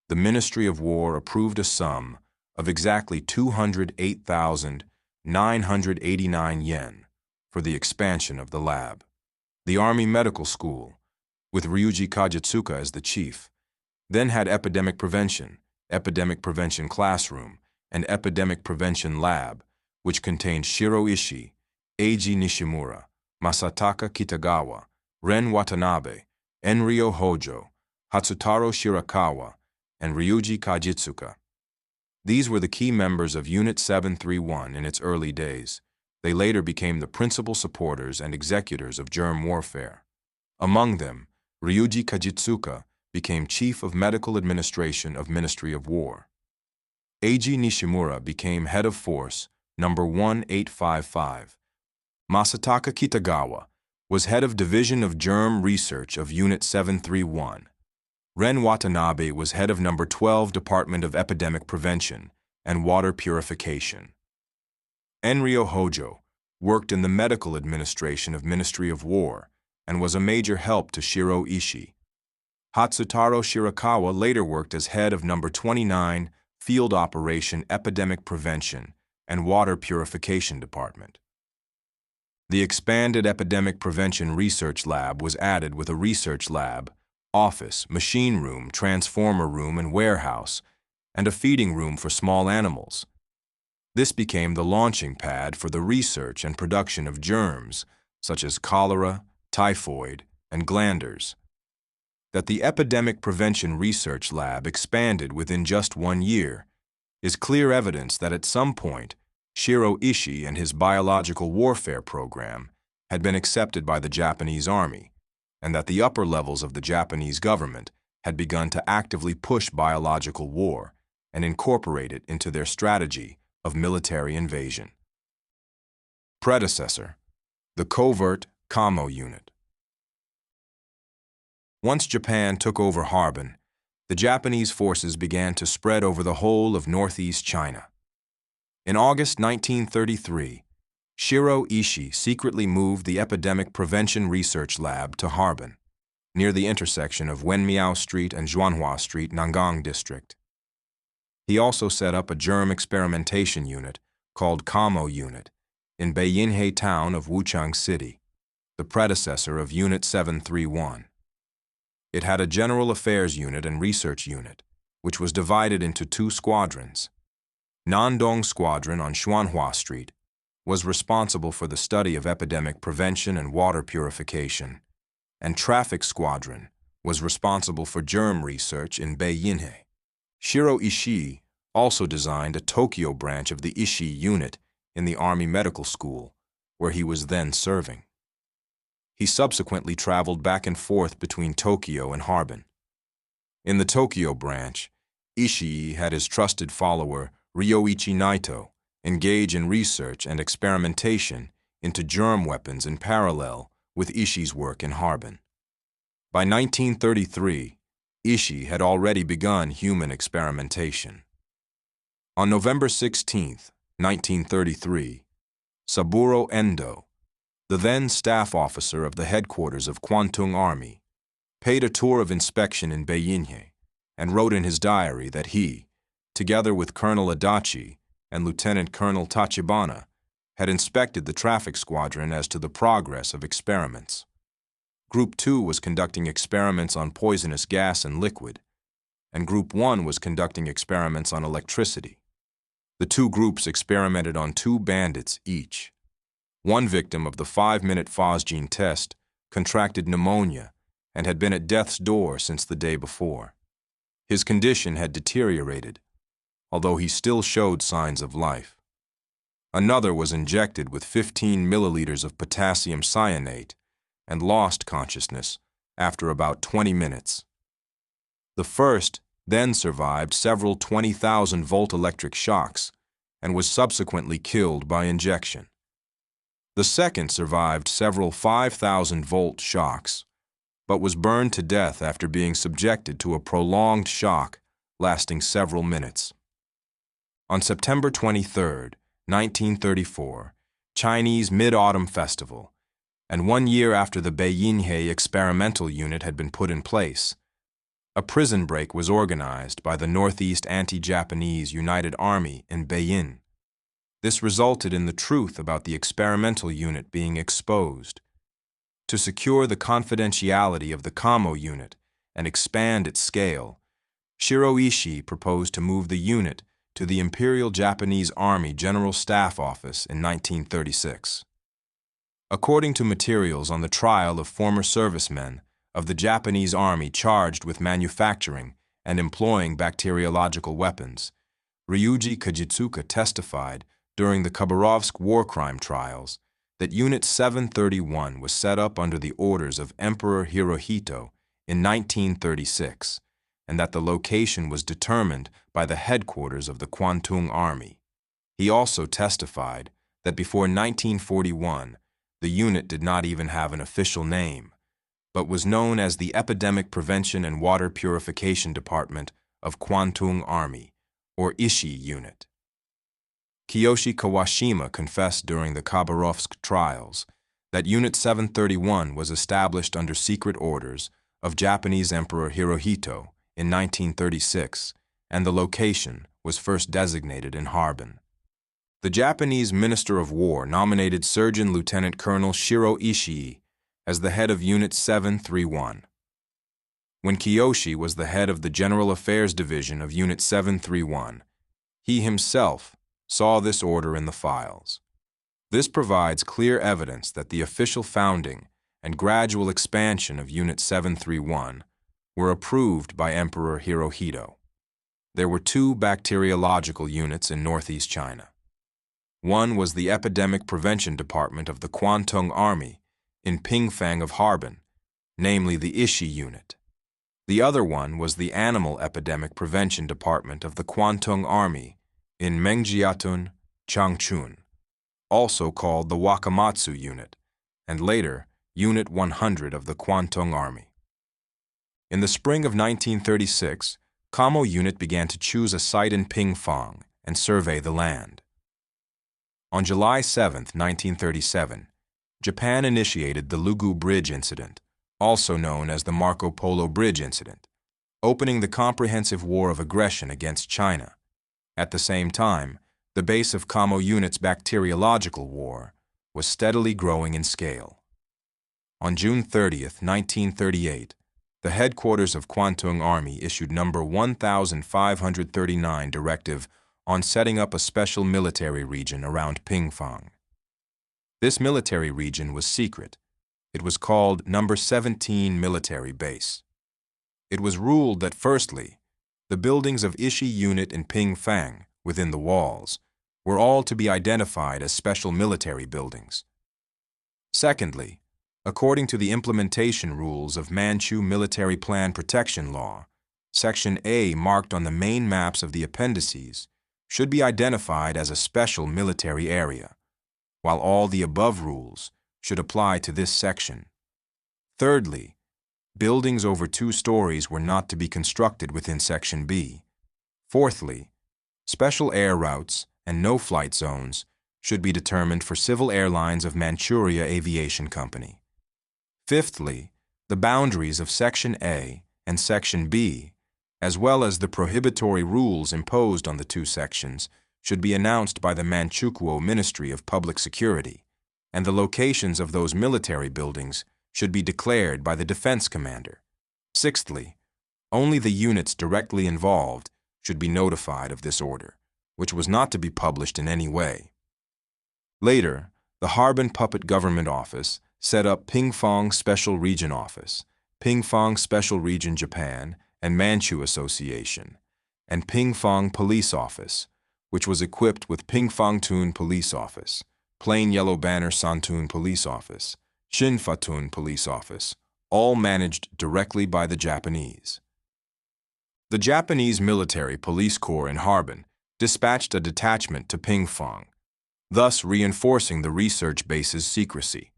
the Ministry of War approved a sum of exactly 208,989 yen for the expansion of the lab. The Army Medical School, with Ryuji Kajitsuka as the chief, then had Epidemic Prevention Classroom, and Epidemic Prevention Lab, which contained Shiro Ishii, Eiji Nishimura, Masataka Kitagawa, Ren Watanabe, Enryo Hojo, Hatsutaro Shirakawa, and Ryuji Kajitsuka. These were the key members of Unit 731 in its early days. They later became the principal supporters and executors of germ warfare. Among them, Ryuji Kajitsuka became Chief of Medical Administration of Ministry of War. Eiji Nishimura became Head of Force Number 1855. Masataka Kitagawa was Head of Division of Germ Research of Unit 731. Ren Watanabe was Head of Number 12 Department of Epidemic Prevention and Water Purification. Enryo Hojo worked in the Medical Administration of Ministry of War and was a major help to Shiro Ishii. Hatsutaro Shirakawa later worked as Head of Number 29 Field Operation Epidemic Prevention and Water Purification Department. The expanded Epidemic Prevention Research Lab was added with a research lab, office, machine room, transformer room, and warehouse, and a feeding room for small animals. This became the launching pad for the research and production of germs, such as cholera, typhoid, and glanders. That the Epidemic Prevention Research Lab expanded within just 1 year is clear evidence that at some point, Shiro Ishii and his biological warfare program had been accepted by the Japanese Army, and that the upper levels of the Japanese government had begun to actively push biological war and incorporate it into their strategy of military invasion. Predecessor: the Covert Kamo Unit. Once Japan took over Harbin, the Japanese forces began to spread over the whole of northeast China. In August 1933, Shiro Ishii secretly moved the Epidemic Prevention Research Lab to Harbin, near the intersection of Wenmiao Street and Zhuanhua Street, Nangang District. He also set up a germ experimentation unit called Kamo Unit in Beiyinhe town of Wuchang City, the predecessor of Unit 731. It had a General Affairs Unit and Research Unit, which was divided into 2 squadrons. Nandong Squadron on Zhuanhua Street was responsible for the study of epidemic prevention and water purification, and Traffic Squadron was responsible for germ research in Beiyinhe. Shiro Ishii also designed a Tokyo branch of the Ishii Unit in the Army Medical School, where he was then serving. He subsequently traveled back and forth between Tokyo and Harbin. In the Tokyo branch, Ishii had his trusted follower Ryoichi Naito engage in research and experimentation into germ weapons in parallel with Ishii's work in Harbin. By 1933, Ishii had already begun human experimentation. On November 16, 1933, Saburo Endo, the then staff officer of the headquarters of Kwantung Army, paid a tour of inspection in Beiyinhe and wrote in his diary that he, together with Colonel Adachi and Lieutenant Colonel Tachibana, had inspected the traffic squadron as to the progress of experiments. Group 2 was conducting experiments on poisonous gas and liquid, and Group 1 was conducting experiments on electricity. The 2 groups experimented on 2 bandits each. One victim of the 5-minute phosgene test contracted pneumonia and had been at death's door since the day before. His condition had deteriorated, although he still showed signs of life. Another was injected with 15 milliliters of potassium cyanate and lost consciousness after about 20 minutes. The first then survived several 20,000-volt electric shocks and was subsequently killed by injection. The second survived several 5,000-volt shocks, but was burned to death after being subjected to a prolonged shock lasting several minutes. On September 23, 1934, Chinese Mid-Autumn Festival, and 1 year after the Beiyinhe experimental unit had been put in place, a prison break was organized by the Northeast Anti-Japanese United Army in Beijing. This resulted in the truth about the experimental unit being exposed. To secure the confidentiality of the Kamo unit and expand its scale, Shiro Ishii proposed to move the unit to the Imperial Japanese Army General Staff Office in 1936. According to materials on the trial of former servicemen of the Japanese Army charged with manufacturing and employing bacteriological weapons, Ryuji Kajitsuka testified during the Khabarovsk war crime trials that Unit 731 was set up under the orders of Emperor Hirohito in 1936, and that the location was determined by the headquarters of the Kwantung Army. He also testified that before 1941, the unit did not even have an official name, but was known as the Epidemic Prevention and Water Purification Department of Kwantung Army, or Ishii Unit. Kiyoshi Kawashima confessed during the Khabarovsk trials that Unit 731 was established under secret orders of Japanese Emperor Hirohito in 1936, and the location was first designated in Harbin. The Japanese Minister of War nominated Surgeon Lieutenant Colonel Shiro Ishii as the head of Unit 731. When Kiyoshi was the head of the General Affairs Division of Unit 731, he himself saw this order in the files. This provides clear evidence that the official founding and gradual expansion of Unit 731 were approved by Emperor Hirohito. There were two bacteriological units in northeast China. One was the Epidemic Prevention Department of the Kwantung Army in Pingfang of Harbin, namely the Ishii Unit. The other one was the Animal Epidemic Prevention Department of the Kwantung Army in Mengjiatun, Changchun, also called the Wakamatsu Unit, and later Unit 100 of the Kwantung Army. In the spring of 1936, Kamo Unit began to choose a site in Pingfang and survey the land. On July 7, 1937, Japan initiated the Lugu Bridge Incident, also known as the Marco Polo Bridge Incident, opening the comprehensive war of aggression against China. At the same time, the base of Kamo Unit's bacteriological war was steadily growing in scale. On June 30, 1938, the headquarters of Kwantung Army issued number 1539 directive on setting up a special military region around Pingfang. This military region was secret. It was called Number 17 Military Base. It was ruled that, firstly, the buildings of Ishii Unit in Pingfang, within the walls, were all to be identified as special military buildings. Secondly, according to the implementation rules of Manchu Military Plan Protection Law, Section A marked on the main maps of the appendices should be identified as a special military area, while all the above rules should apply to this section. Thirdly, buildings over 2 stories were not to be constructed within Section B. Fourthly, special air routes and no-flight zones should be determined for Civil Airlines of Manchuria Aviation Company. Fifthly, the boundaries of Section A and Section B, as well as the prohibitory rules imposed on the 2 sections, should be announced by the Manchukuo Ministry of Public Security, and the locations of those military buildings should be declared by the defense commander. Sixthly, only the units directly involved should be notified of this order, which was not to be published in any way. Later, the Harbin Puppet Government Office set up Pingfang Special Region Office, Pingfang Special Region Japan, and Manchu Association, and Pingfang Police Office, which was equipped with Pingfangtun Police Office, Plain Yellow Banner Santun Police Office, Shinfatun Police Office, all managed directly by the Japanese. The Japanese Military Police Corps in Harbin dispatched a detachment to Pingfang, thus reinforcing the research base's secrecy.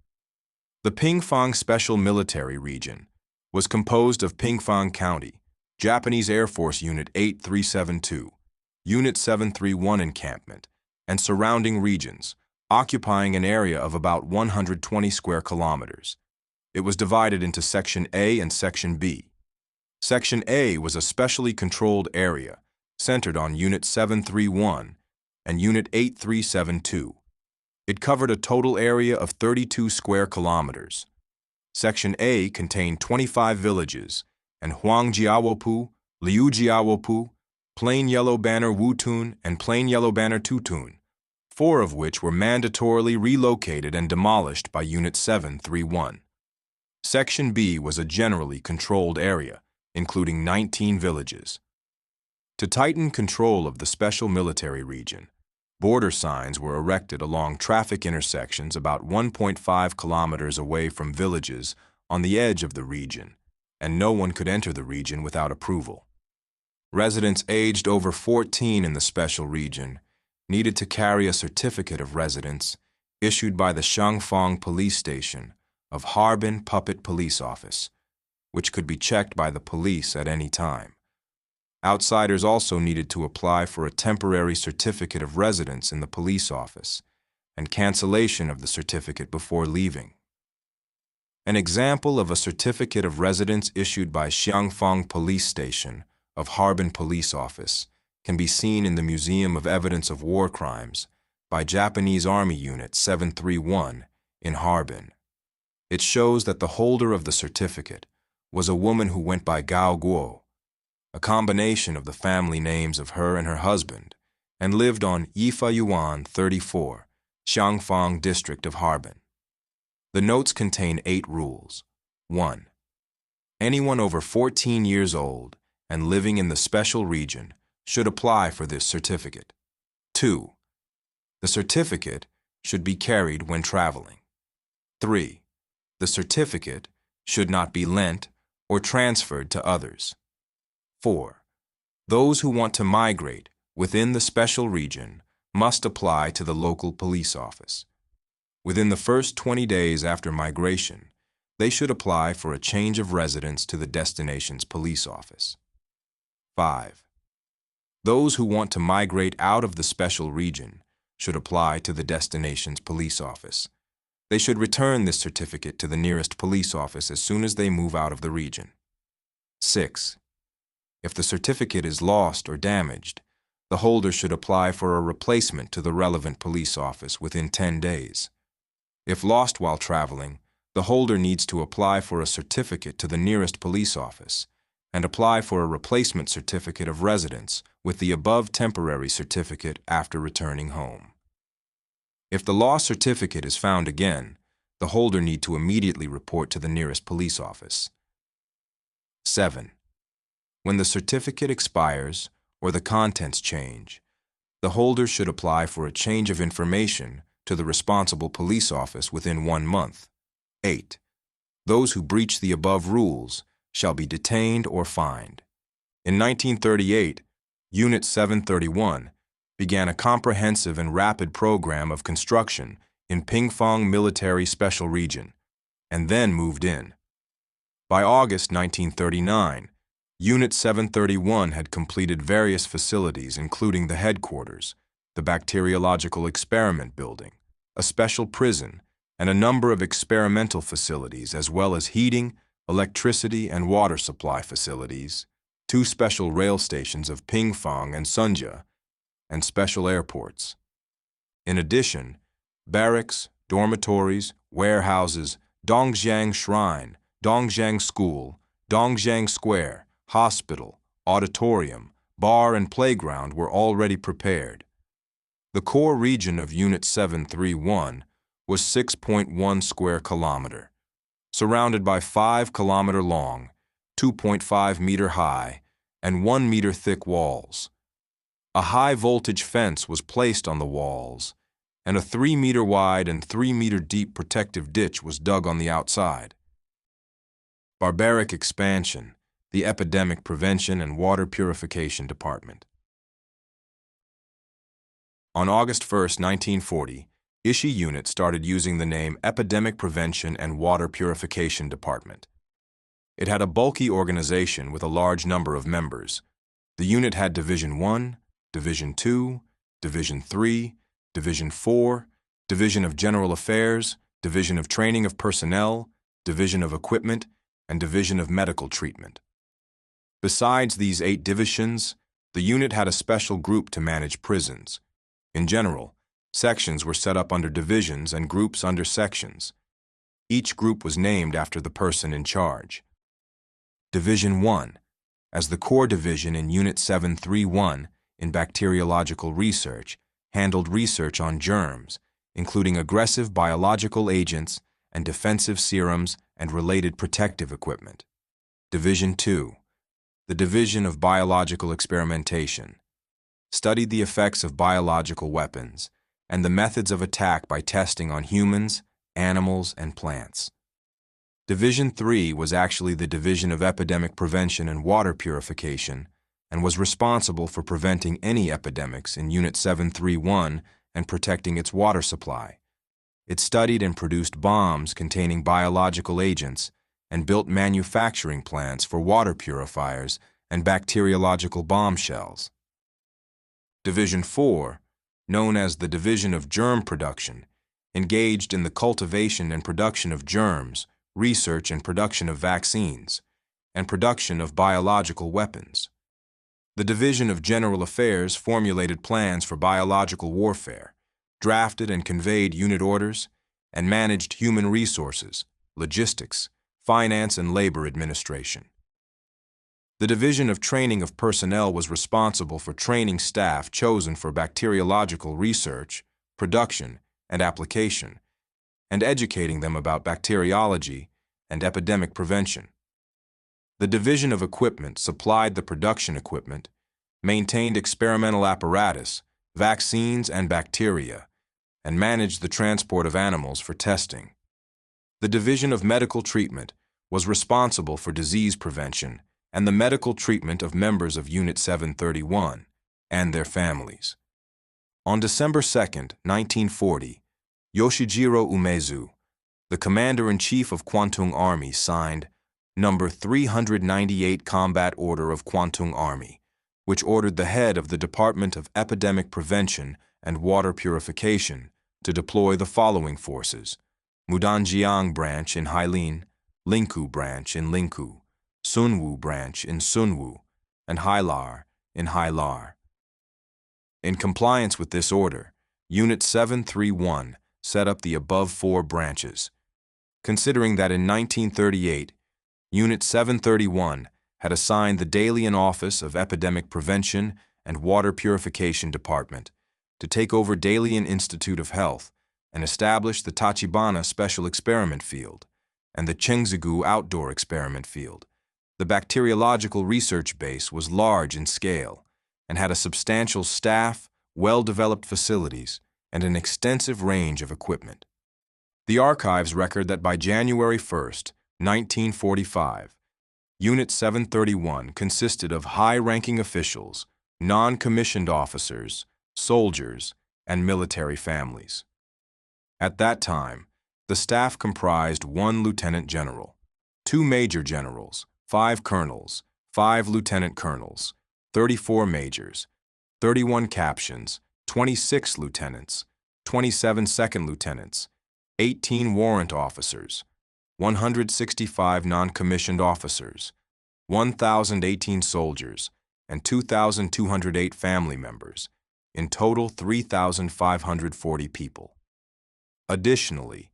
The Pingfang Special Military Region was composed of Pingfang County, Japanese Air Force Unit 8372, Unit 731 encampment, and surrounding regions, occupying an area of about 120 square kilometers. It was divided into Section A and Section B. Section A was a specially controlled area centered on Unit 731 and Unit 8372. It covered a total area of 32 square kilometers. Section A contained 25 villages, and Huangjiawopu, Liujiawopu, Plain Yellow Banner Wutun, and Plain Yellow Banner Tutun, 4 of which were mandatorily relocated and demolished by Unit 731. Section B was a generally controlled area, including 19 villages. To tighten control of the special military region, border signs were erected along traffic intersections about 1.5 kilometers away from villages on the edge of the region, and no one could enter the region without approval. Residents aged over 14 in the special region needed to carry a certificate of residence issued by the Shangfang Police Station of Harbin Puppet Police Office, which could be checked by the police at any time. Outsiders also needed to apply for a temporary certificate of residence in the police office and cancellation of the certificate before leaving. An example of a certificate of residence issued by Xiangfang Police Station of Harbin Police Office can be seen in the Museum of Evidence of War Crimes by Japanese Army Unit 731 in Harbin. It shows that the holder of the certificate was a woman who went by Gao Guo, a combination of the family names of her and her husband, and lived on Yifa Yuan 34, Xiangfang District of Harbin. The notes contain 8 rules. 1. Anyone over 14 years old and living in the special region should apply for this certificate. 2. The certificate should be carried when traveling. 3. The certificate should not be lent or transferred to others. 4. Those who want to migrate within the special region must apply to the local police office. Within the first 20 days after migration, they should apply for a change of residence to the destination's police office. 5. Those who want to migrate out of the special region should apply to the destination's police office. They should return this certificate to the nearest police office as soon as they move out of the region. 6. If the certificate is lost or damaged, the holder should apply for a replacement to the relevant police office within 10 days. If lost while traveling, the holder needs to apply for a certificate to the nearest police office and apply for a replacement certificate of residence with the above temporary certificate after returning home. If the lost certificate is found again, the holder need to immediately report to the nearest police office. 7. When the certificate expires or the contents change, the holder should apply for a change of information to the responsible police office within 1 month. 8. Those who breach the above rules shall be detained or fined. In 1938, Unit 731 began a comprehensive and rapid program of construction in Pingfang Military Special Region, and then moved in. By August 1939, Unit 731 had completed various facilities including the headquarters, the bacteriological experiment building, a special prison, and a number of experimental facilities as well as heating, electricity, and water supply facilities, 2 special rail stations of Pingfang and Sunjia, and special airports. In addition, barracks, dormitories, warehouses, Dongjiang Shrine, Dongjiang School, Dongjiang Square, hospital, auditorium, bar, and playground were already prepared. The core region of Unit 731 was 6.1 square kilometer, surrounded by 5 kilometer long, 2.5 meter high, and 1-meter thick walls. A high-voltage fence was placed on the walls, and a 3-meter wide and 3-meter deep protective ditch was dug on the outside. Barbaric expansion, the Epidemic Prevention and Water Purification Department. On August 1, 1940, Ishii Unit started using the name Epidemic Prevention and Water Purification Department. It had a bulky organization with a large number of members. The unit had Division 1, Division 2, Division 3, Division 4, Division of General Affairs, Division of Training of Personnel, Division of Equipment, and Division of Medical Treatment. Besides these 8 divisions, the unit had a special group to manage prisons. In general, sections were set up under divisions and groups under sections. Each group was named after the person in charge. Division 1, as the core division in Unit 731 in bacteriological research, handled research on germs, including aggressive biological agents and defensive serums and related protective equipment. Division 2, the Division of Biological Experimentation, studied the effects of biological weapons and the methods of attack by testing on humans, animals, and plants. Division 3 was actually the Division of Epidemic Prevention and Water Purification and was responsible for preventing any epidemics in Unit 731 and protecting its water supply. It studied and produced bombs containing biological agents and built manufacturing plants for water purifiers and bacteriological bombshells. Division 4, known as the Division of Germ Production, engaged in the cultivation and production of germs, research and production of vaccines, and production of biological weapons. The Division of General Affairs formulated plans for biological warfare, drafted and conveyed unit orders, and managed human resources, logistics, finance, and labor administration. The Division of Training of Personnel was responsible for training staff chosen for bacteriological research, production, and application, and educating them about bacteriology and epidemic prevention. The Division of Equipment supplied the production equipment, maintained experimental apparatus, vaccines, and bacteria, and managed the transport of animals for testing. The Division of Medical Treatment was responsible for disease prevention and the medical treatment of members of Unit 731 and their families. On December 2, 1940, Yoshijiro Umezu, the Commander-in-Chief of Kwantung Army, signed Number 398 Combat Order of Kwantung Army, which ordered the head of the Department of Epidemic Prevention and Water Purification to deploy the following forces: Mudanjiang Branch in Hailin, Linku Branch in Linku, Sunwu Branch in Sunwu, and Hailar in Hailar. In compliance with this order, Unit 731 set up the above 4 branches. Considering that in 1938, Unit 731 had assigned the Dalian Office of Epidemic Prevention and Water Purification Department to take over Dalian Institute of Health and establish the Tachibana Special Experiment Field and the Chengzigu Outdoor Experiment Field. The bacteriological research base was large in scale and had a substantial staff, well-developed facilities, and an extensive range of equipment. The archives record that by January 1, 1945, Unit 731 consisted of high-ranking officials, non-commissioned officers, soldiers, and military families. At that time, the staff comprised 1 lieutenant general, 2 major generals, 5 colonels, 5 lieutenant colonels, 34 majors, 31 captains, 26 lieutenants, 27 second lieutenants, 18 warrant officers, 165 non-commissioned officers, 1,018 soldiers, and 2,208 family members, in total 3,540 people. Additionally,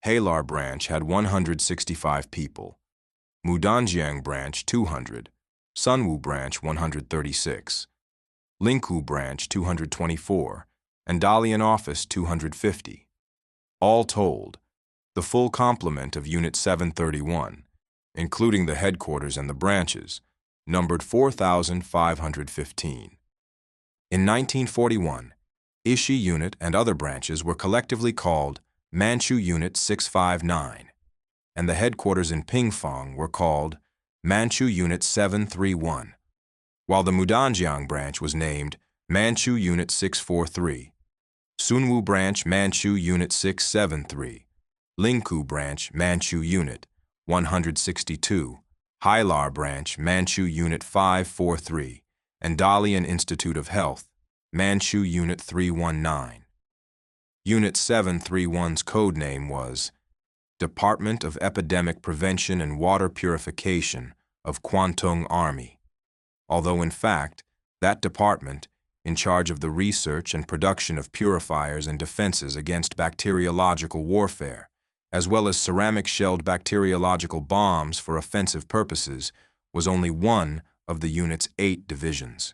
Hailar Branch had 165 people, Mudanjiang Branch 200, Sunwu Branch 136, Linku Branch 224, and Dalian Office 250. All told, the full complement of Unit 731, including the headquarters and the branches, numbered 4,515. In 1941, Ishi Unit and other branches were collectively called Manchu Unit 659, and the headquarters in Pingfang were called Manchu Unit 731, while the Mudanjiang branch was named Manchu Unit 643, Sunwu branch Manchu Unit 673, Lingkou branch Manchu Unit 162, Hailar branch Manchu Unit 543, and Dalian Institute of Health Manchu Unit 319. Unit 731's code name was Department of Epidemic Prevention and Water Purification of Kwantung Army, although in fact, that department, in charge of the research and production of purifiers and defenses against bacteriological warfare, as well as ceramic-shelled bacteriological bombs for offensive purposes, was only one of the unit's 8 divisions.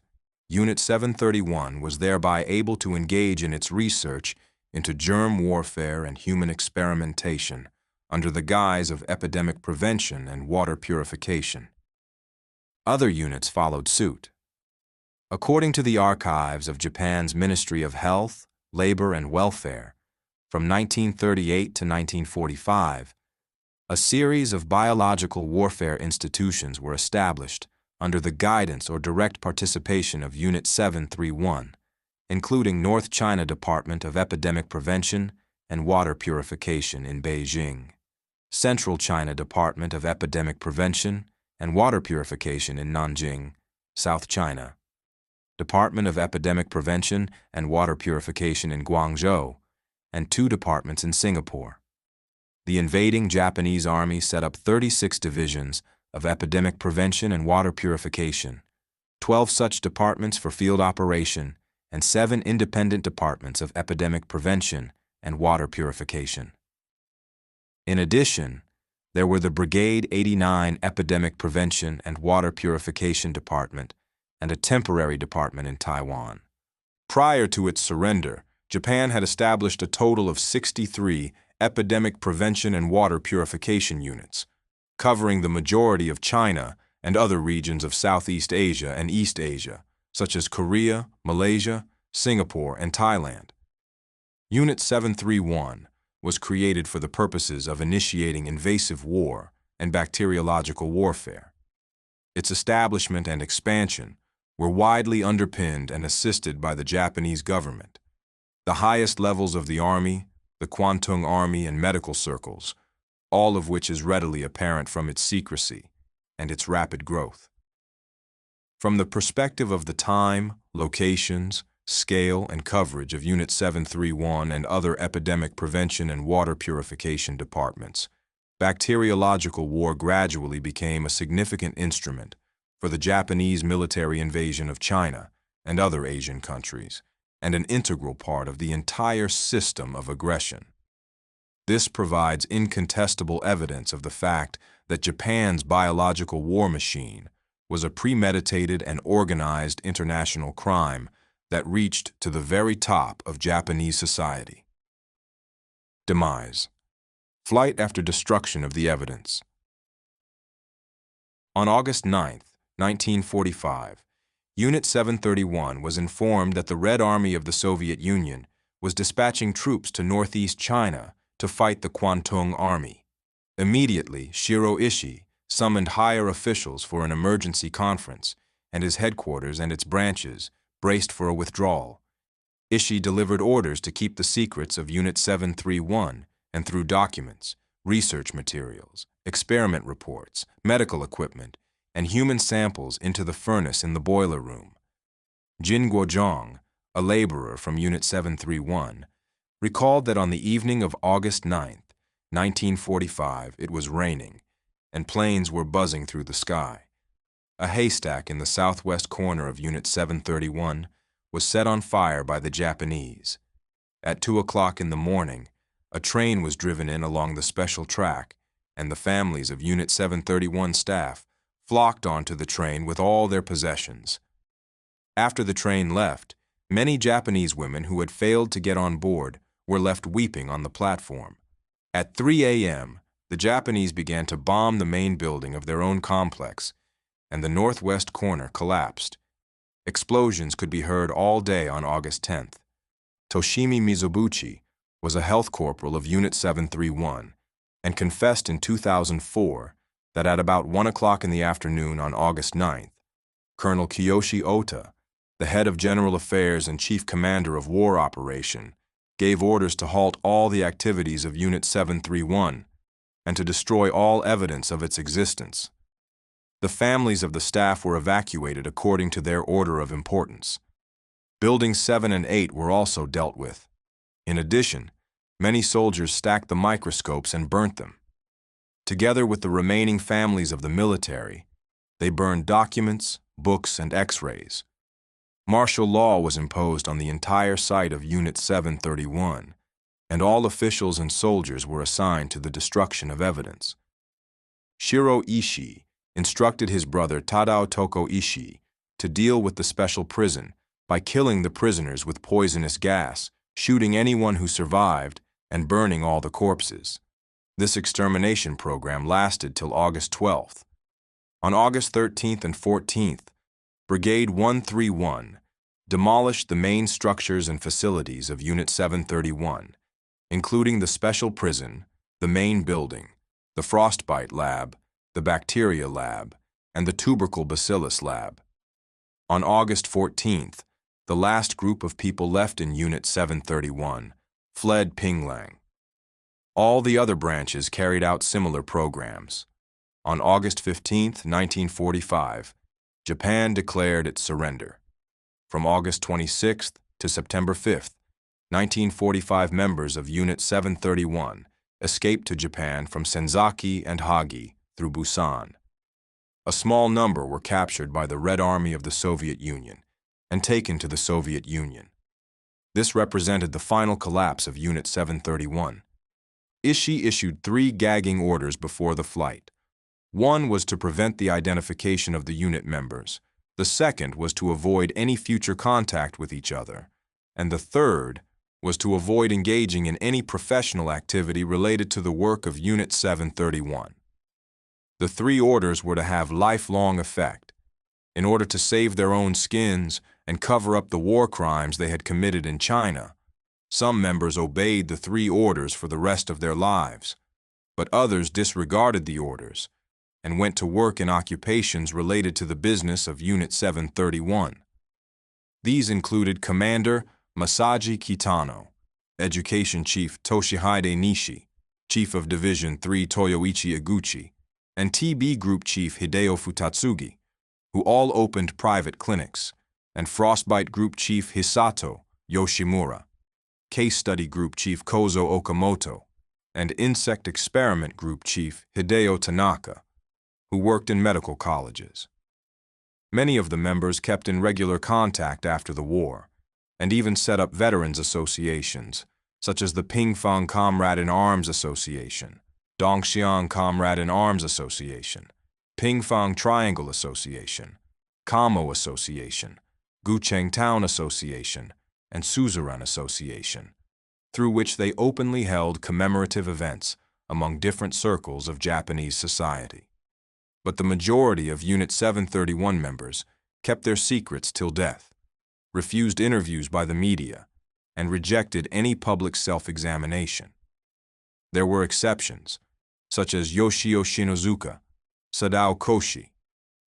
Unit 731 was thereby able to engage in its research into germ warfare and human experimentation under the guise of epidemic prevention and water purification. Other units followed suit. According to the archives of Japan's Ministry of Health, Labor, and Welfare, from 1938 to 1945, a series of biological warfare institutions were established under the guidance or direct participation of Unit 731, including North China Department of Epidemic Prevention and Water Purification in Beijing, Central China Department of Epidemic Prevention and Water Purification in Nanjing, South China, Department of Epidemic Prevention and Water Purification in Guangzhou, and 2 departments in Singapore. The invading Japanese army set up 36 divisions of epidemic prevention and water purification, 12 such departments for field operation, and 7 independent departments of epidemic prevention and water purification. In addition, there were the Brigade 89 Epidemic Prevention and Water Purification Department and a temporary department in Taiwan. Prior to its surrender, Japan had established a total of 63 epidemic prevention and water purification units, covering the majority of China and other regions of Southeast Asia and East Asia, such as Korea, Malaysia, Singapore, and Thailand. Unit 731 was created for the purposes of initiating invasive war and bacteriological warfare. Its establishment and expansion were widely underpinned and assisted by the Japanese government. The highest levels of the Army, the Kwantung Army, and medical circles, all of which is readily apparent from its secrecy and its rapid growth. From the perspective of the time, locations, scale, and coverage of Unit 731 and other epidemic prevention and water purification departments, bacteriological war gradually became a significant instrument for the Japanese military invasion of China and other Asian countries, and an integral part of the entire system of aggression. This provides incontestable evidence of the fact that Japan's biological war machine was a premeditated and organized international crime that reached to the very top of Japanese society. Demise. Flight after destruction of the evidence. On August 9, 1945, Unit 731 was informed that the Red Army of the Soviet Union was dispatching troops to northeast China to fight the Kwantung Army. Immediately, Shiro Ishii summoned higher officials for an emergency conference, and his headquarters and its branches braced for a withdrawal. Ishii delivered orders to keep the secrets of Unit 731 and through documents, research materials, experiment reports, medical equipment, and human samples into the furnace in the boiler room. Jin Guozhong, a laborer from Unit 731, recalled that on the evening of August 9, 1945, it was raining, and planes were buzzing through the sky. A haystack in the southwest corner of Unit 731 was set on fire by the Japanese. At 2 o'clock in the morning, a train was driven in along the special track, and the families of Unit 731 staff flocked onto the train with all their possessions. After the train left, many Japanese women who had failed to get on board were left weeping on the platform. At 3 a.m., the Japanese began to bomb the main building of their own complex, and the northwest corner collapsed. Explosions could be heard all day on August 10th. Toshimi Mizobuchi was a health corporal of Unit 731 and confessed in 2004 that at about 1 o'clock in the afternoon on August 9th, Colonel Kiyoshi Ota, the head of General Affairs and Chief Commander of War Operation, gave orders to halt all the activities of Unit 731 and to destroy all evidence of its existence. The families of the staff were evacuated according to their order of importance. Buildings 7 and 8 were also dealt with. In addition, many soldiers stacked the microscopes and burnt them. Together with the remaining families of the military, they burned documents, books, and X-rays. Martial law was imposed on the entire site of Unit 731, and all officials and soldiers were assigned to the destruction of evidence. Shiro Ishii instructed his brother Tadao Toko Ishii to deal with the special prison by killing the prisoners with poisonous gas, shooting anyone who survived, and burning all the corpses. This extermination program lasted till August 12th. On August 13th and 14th, Brigade 131 demolished the main structures and facilities of Unit 731, including the special prison, the main building, the frostbite lab, the bacteria lab, and the tubercle bacillus lab. On August 14th, the last group of people left in Unit 731 fled Pinglang. All the other branches carried out similar programs. On August 15, 1945, Japan declared its surrender. From August 26th to September 5th, 1945 members of Unit 731 escaped to Japan from Senzaki and Hagi through Busan. A small number were captured by the Red Army of the Soviet Union and taken to the Soviet Union. This represented the final collapse of Unit 731. Ishii issued 3 gagging orders before the flight. One was to prevent the identification of the unit members, the second was to avoid any future contact with each other, and the third was to avoid engaging in any professional activity related to the work of Unit 731. The 3 orders were to have lifelong effect. In order to save their own skins and cover up the war crimes they had committed in China, some members obeyed the 3 orders for the rest of their lives, but others disregarded the orders and went to work in occupations related to the business of Unit 731. These included Commander Masaji Kitano, Education Chief Toshihide Nishi, Chief of Division 3 Toyoichi Iguchi, and TB Group Chief Hideo Futatsugi, who all opened private clinics, and Frostbite Group Chief Hisato Yoshimura, Case Study Group Chief Kozo Okamoto, and Insect Experiment Group Chief Hideo Tanaka, who worked in medical colleges. Many of the members kept in regular contact after the war, and even set up veterans associations, such as the Pingfang Comrade in Arms Association, Dongxiang Comrade in Arms Association, Pingfang Triangle Association, Kamo Association, Gucheng Town Association, and Suzerain Association, through which they openly held commemorative events among different circles of Japanese society. But the majority of Unit 731 members kept their secrets till death, refused interviews by the media, and rejected any public self-examination. There were exceptions, such as Yoshio Shinozuka, Sadao Koshi,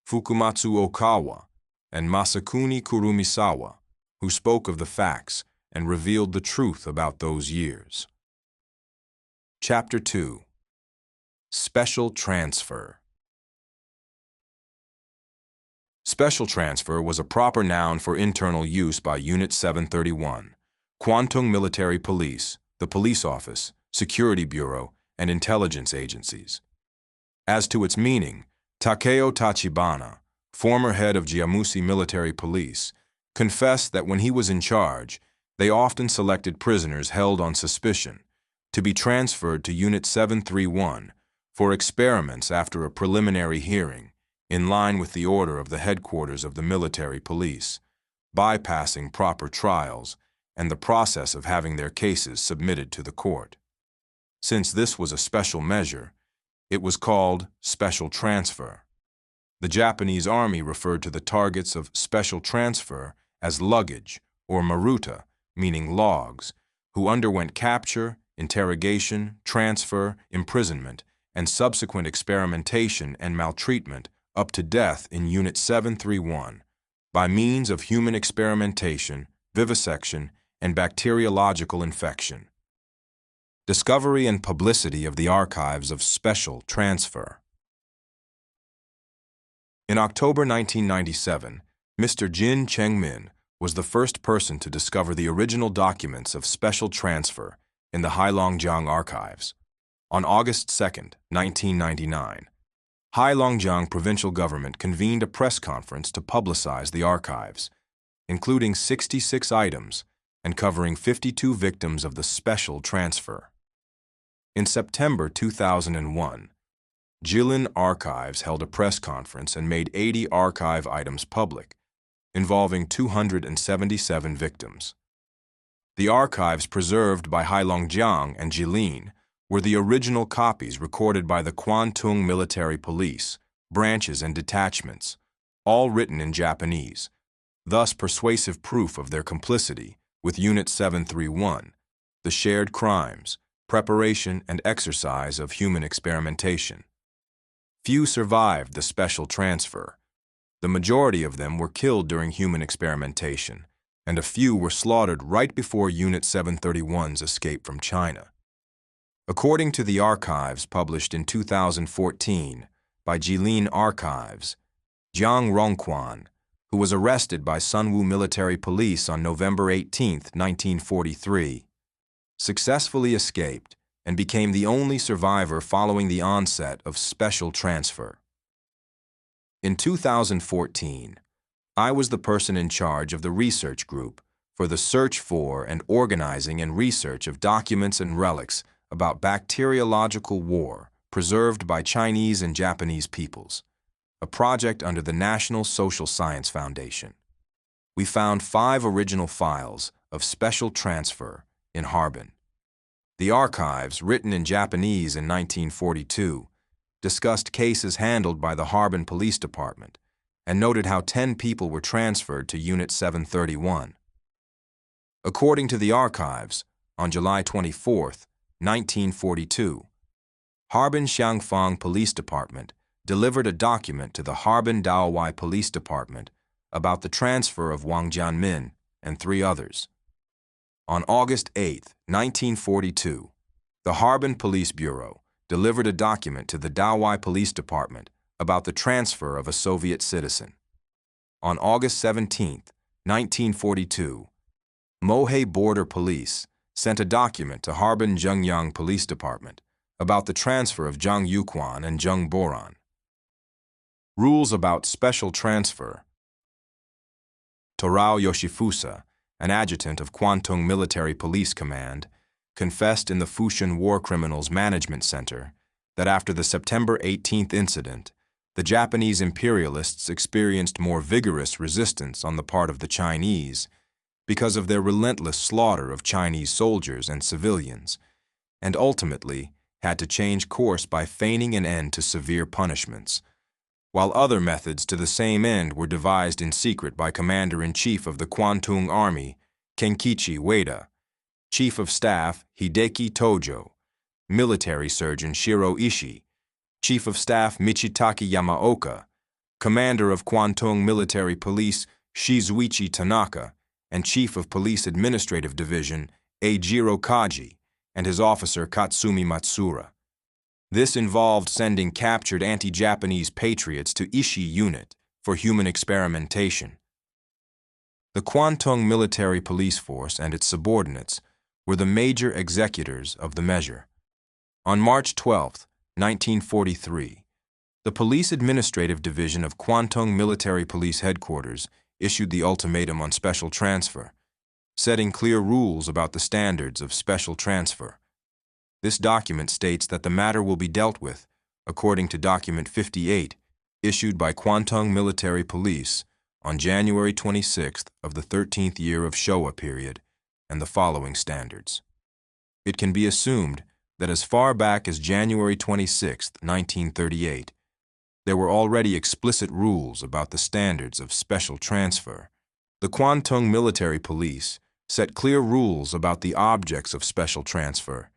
Fukumatsu Okawa, and Masakuni Kurumisawa, who spoke of the facts and revealed the truth about those years. Chapter 2. Special Transfer. Special transfer was a proper noun for internal use by Unit 731, Kwantung Military Police, the Police Office, Security Bureau, and intelligence agencies. As to its meaning, Takeo Tachibana, former head of Jiamusi Military Police, confessed that when he was in charge, they often selected prisoners held on suspicion to be transferred to Unit 731 for experiments after a preliminary hearing, in line with the order of the headquarters of the military police, bypassing proper trials and the process of having their cases submitted to the court. Since this was a special measure, it was called special transfer. The Japanese army referred to the targets of special transfer as luggage, or maruta, meaning logs, who underwent capture, interrogation, transfer, imprisonment, and subsequent experimentation and maltreatment up to death in Unit 731 by means of human experimentation, vivisection, and bacteriological infection. Discovery and publicity of the archives of special transfer. In October 1997, Mr. Jin Chengmin was the first person to discover the original documents of special transfer in the Heilongjiang archives. On August 2, 1999, Heilongjiang provincial government convened a press conference to publicize the archives, including 66 items and covering 52 victims of the special transfer. In September 2001, Jilin Archives held a press conference and made 80 archive items public, involving 277 victims. The archives preserved by Heilongjiang and Jilin were the original copies recorded by the Kwantung Military Police, branches and detachments, all written in Japanese, thus persuasive proof of their complicity with Unit 731, the shared crimes, preparation and exercise of human experimentation. Few survived the special transfer. The majority of them were killed during human experimentation, and a few were slaughtered right before Unit 731's escape from China. According to the archives published in 2014 by Jilin Archives, Jiang Rongquan, who was arrested by Sunwu Military Police on November 18, 1943, successfully escaped and became the only survivor following the onset of special transfer. In 2014, I was the person in charge of the research group for the search for and organizing and research of documents and relics about bacteriological war preserved by Chinese and Japanese peoples, a project under the National Social Science Foundation. We found 5 original files of special transfer in Harbin. The archives, written in Japanese in 1942, discussed cases handled by the Harbin Police Department and noted how 10 people were transferred to Unit 731. According to the archives, on July 24, 1942, Harbin Xiangfang Police Department delivered a document to the Harbin Daowai Police Department about the transfer of Wang Jianmin and 3 others. On August 8, 1942, the Harbin Police Bureau delivered a document to the Daowai Police Department about the transfer of a Soviet citizen. On August 17, 1942, Mohe Border Police sent a document to Harbin Zhengyang Police Department about the transfer of Zhang Yuquan and Zheng Boran. Rules about special transfer. Torao Yoshifusa, an adjutant of Kwantung Military Police Command, confessed in the Fushun War Criminals Management Center that after the September 18th incident, the Japanese imperialists experienced more vigorous resistance on the part of the Chinese because of their relentless slaughter of Chinese soldiers and civilians, and ultimately had to change course by feigning an end to severe punishments, while other methods to the same end were devised in secret by Commander-in-Chief of the Kwantung Army, Kenkichi Ueda, Chief of Staff Hideki Tojo, Military Surgeon Shiro Ishii, Chief of Staff Michitaki Yamaoka, Commander of Kwantung Military Police Shizuichi Tanaka, and Chief of Police Administrative Division Eijiro Kaji, and his officer Katsumi Matsura. This involved sending captured anti-Japanese patriots to Ishii Unit for human experimentation. The Kwantung Military Police Force and its subordinates were the major executors of the measure. On March 12, 1943, the Police Administrative Division of Kwantung Military Police Headquarters issued the ultimatum on special transfer, setting clear rules about the standards of special transfer. This document states that the matter will be dealt with, according to Document 58, issued by Kwantung Military Police on January 26th of the 13th year of Showa period, and the following standards. It can be assumed that as far back as January 26, 1938, There were already explicit rules about the standards of special transfer. The Kwantung Military Police set clear rules about the objects of special transfer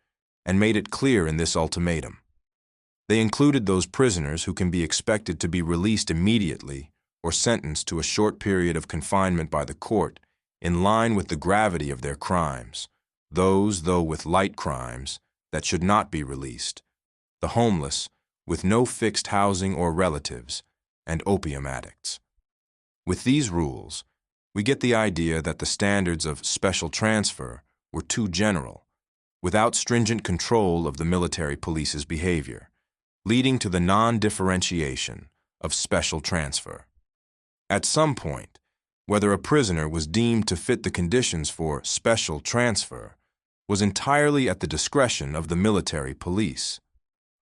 and made it clear in this ultimatum. They included those prisoners who can be expected to be released immediately or sentenced to a short period of confinement by the court in line with the gravity of their crimes, those, though with light crimes, that should not be released, the homeless, with no fixed housing or relatives, and opium addicts. With these rules, we get the idea that the standards of special transfer were too general, without stringent control of the military police's behavior, leading to the non-differentiation of special transfer. At some point, whether a prisoner was deemed to fit the conditions for special transfer was entirely at the discretion of the military police.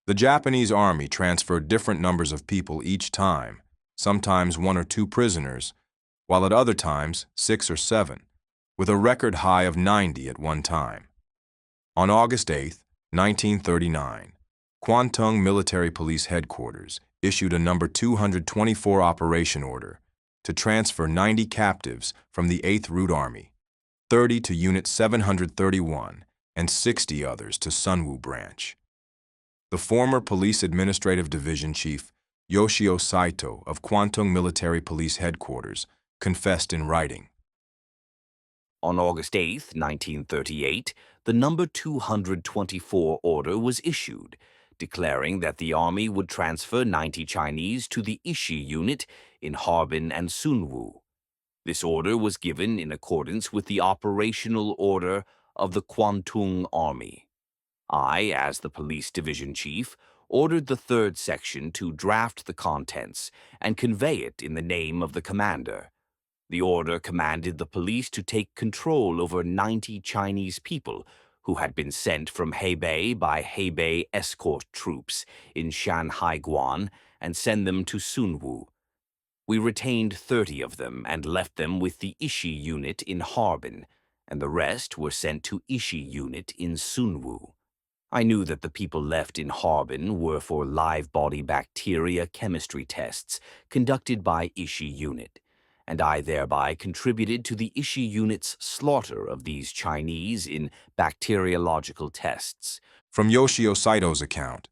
The Japanese army transferred different numbers of people each time, sometimes 1 or 2 prisoners, while at other times 6 or 7, with a record high of 90 at one time. On August 8, 1939, Kwantung Military Police Headquarters issued a number 224 operation order to transfer 90 captives from the 8th Route Army, 30 to Unit 731, and 60 others to Sunwoo Branch. The former Police Administrative Division Chief Yoshio Saito of Kwantung Military Police Headquarters confessed in writing. On August 8, 1938, the number 224 order was issued, declaring that the Army would transfer 90 Chinese to the Ishi unit in Harbin and Sunwoo. This order was given in accordance with the operational order of the Kwantung Army. I, as the police division chief, ordered the 3rd Section to draft the contents and convey it in the name of the commander. The order commanded the police to take control over 90 Chinese people who had been sent from Hebei by Hebei escort troops in Shanhaiguan and send them to Sunwoo. We retained 30 of them and left them with the Ishi unit in Harbin, and the rest were sent to Ishi unit in Sunwoo. I knew that the people left in Harbin were for live body bacteria chemistry tests conducted by Ishi unit, and I thereby contributed to the Ishi unit's slaughter of these Chinese in bacteriological tests. From Yoshio Saito's account,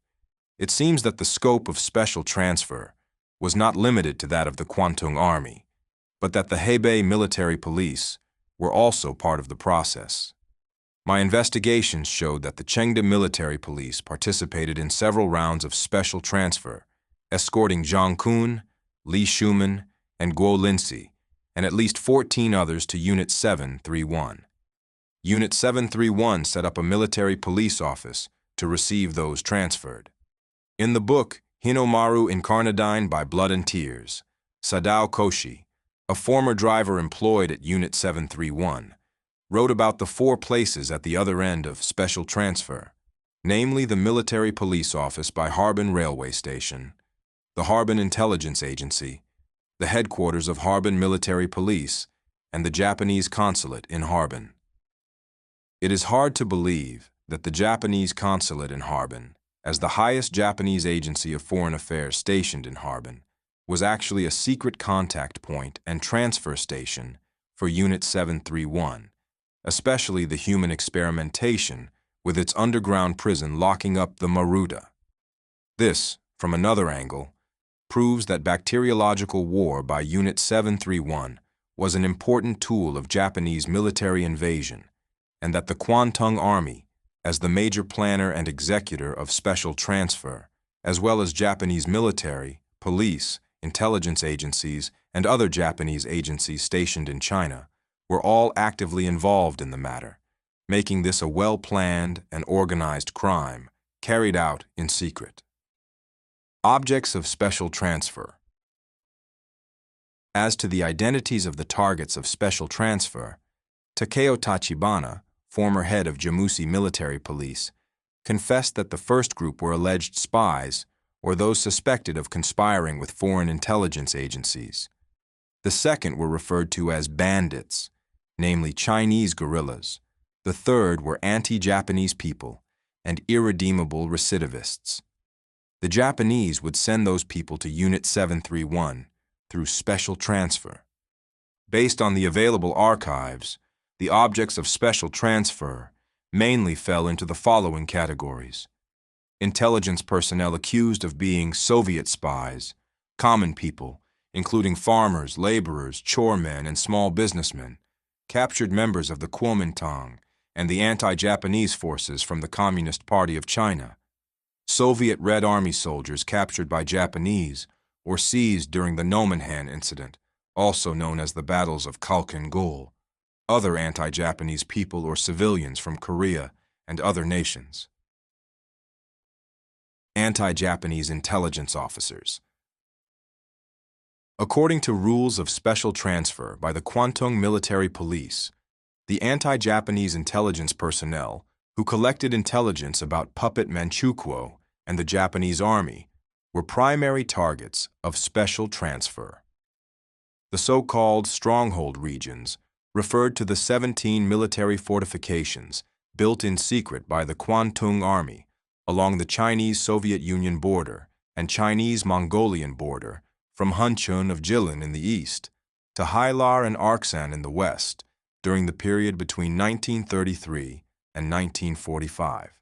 it seems that the scope of special transfer was not limited to that of the Kwantung Army, but that the Hebei military police were also part of the process. My investigations showed that the Chengde military police participated in several rounds of special transfer, escorting Zhang Kun, Li Shuman, and Guo Linsi, and at least 14 others to Unit 731. Unit 731 set up a military police office to receive those transferred. In the book Hinomaru Incarnadine by Blood and Tears, Sadao Koshi, a former driver employed at Unit 731, wrote about the 4 places at the other end of special transfer, namely the military police office by Harbin Railway Station, the Harbin Intelligence Agency, the headquarters of Harbin Military Police, and the Japanese consulate in Harbin. It is hard to believe that the Japanese consulate in Harbin, as the highest Japanese agency of foreign affairs stationed in Harbin, was actually a secret contact point and transfer station for Unit 731, especially the human experimentation with its underground prison locking up the Maruta. This, from another angle, proves that bacteriological war by Unit 731 was an important tool of Japanese military invasion, and that the Kwantung Army, as the major planner and executor of special transfer, as well as Japanese military, police, intelligence agencies, and other Japanese agencies stationed in China, were all actively involved in the matter, making this a well-planned and organized crime carried out in secret. Objects of special transfer. As to the identities of the targets of special transfer, Takeo Tachibana, former head of Jamusi Military Police, confessed that the first group were alleged spies or those suspected of conspiring with foreign intelligence agencies. The second were referred to as bandits, namely Chinese guerrillas. The third were anti-Japanese people and irredeemable recidivists. The Japanese would send those people to Unit 731 through special transfer. Based on the available archives, the objects of special transfer mainly fell into the following categories: intelligence personnel accused of being Soviet spies, common people, including farmers, laborers, choremen, and small businessmen, captured members of the Kuomintang and the anti-Japanese forces from the Communist Party of China, Soviet Red Army soldiers captured by Japanese or seized during the Nomonhan incident, also known as the battles of Khalkhin Gol, other anti-Japanese people or civilians from Korea and other nations. Anti-Japanese intelligence officers. According to rules of special transfer by the Kwantung Military Police, the anti-Japanese intelligence personnel who collected intelligence about Puppet Manchukuo and the Japanese Army were primary targets of special transfer. The so-called stronghold regions referred to the 17 military fortifications built in secret by the Kwantung Army along the Chinese-Soviet Union border and Chinese-Mongolian border from Hunchun of Jilin in the east to Hailar and Arksan in the west during the period between 1933 and 1945.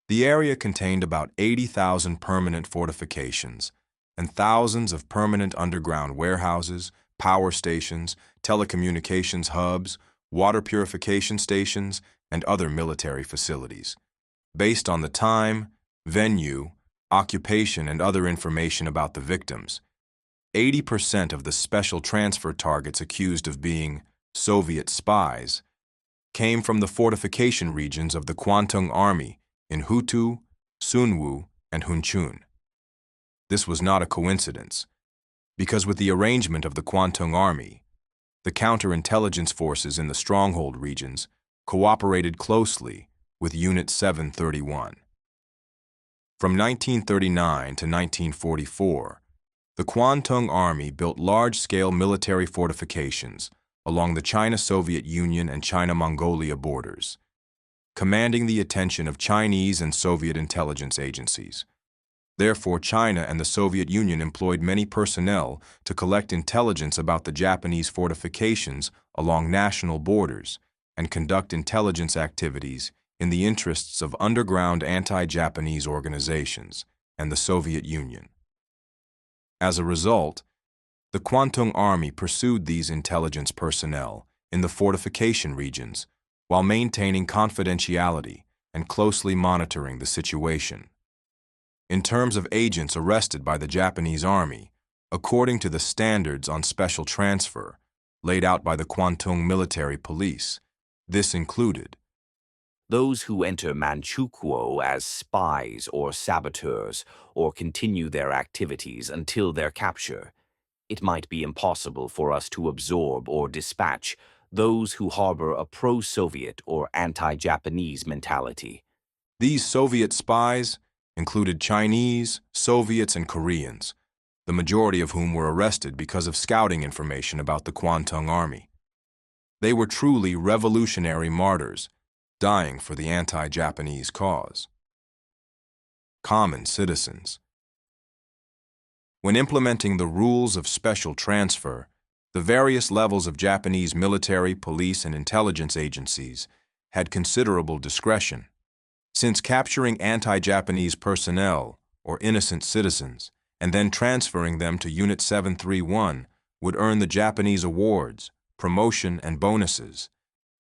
The area contained about 80,000 permanent fortifications and thousands of permanent underground warehouses, power stations, telecommunications hubs, water purification stations, and other military facilities. Based on the time, venue, occupation, and other information about the victims, 80% of the special transfer targets accused of being Soviet spies came from the fortification regions of the Kwantung Army in Hutu, Sunwu, and Hunchun. This was not a coincidence, because with the arrangement of the Kwantung Army, the counterintelligence forces in the stronghold regions cooperated closely with Unit 731. From 1939 to 1944, the Kwantung Army built large-scale military fortifications along the China-Soviet Union and China-Mongolia borders, commanding the attention of Chinese and Soviet intelligence agencies. Therefore, China and the Soviet Union employed many personnel to collect intelligence about the Japanese fortifications along national borders and conduct intelligence activities in the interests of underground anti-Japanese organizations and the Soviet Union. As a result, the Kwantung Army pursued these intelligence personnel in the fortification regions while maintaining confidentiality and closely monitoring the situation. In terms of agents arrested by the Japanese Army, according to the standards on special transfer laid out by the Kwantung Military Police, this included those who enter Manchukuo as spies or saboteurs or continue their activities until their capture. It might be impossible for us to absorb or dispatch those who harbor a pro-Soviet or anti-Japanese mentality. These Soviet spies included Chinese, Soviets, and Koreans, the majority of whom were arrested because of scouting information about the Kwantung Army. They were truly revolutionary martyrs, dying for the anti-Japanese cause. Common citizens. When implementing the rules of special transfer, the various levels of Japanese military, police, and intelligence agencies had considerable discretion. Since capturing anti-Japanese personnel, or innocent citizens, and then transferring them to Unit 731 would earn the Japanese awards, promotion, and bonuses,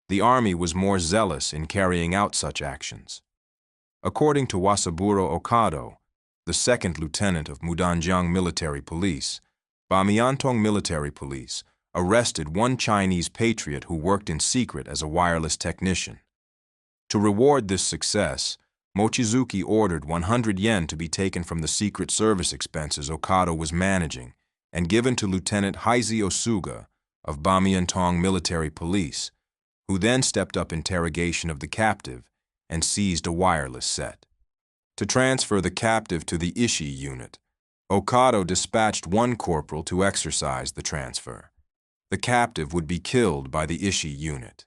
the Army was more zealous in carrying out such actions. According to Wasaburo Okado, the second lieutenant of Mudanjiang Military Police, Bamiantong Military Police arrested one Chinese patriot who worked in secret as a wireless technician. To reward this success, Mochizuki ordered 100 yen to be taken from the Secret Service expenses Okado was managing and given to Lieutenant Heizi Osuga of Bamiantong Military Police, who then stepped up interrogation of the captive and seized a wireless set. To transfer the captive to the Ishii unit, Okado dispatched one corporal to exercise the transfer. The captive would be killed by the Ishii unit.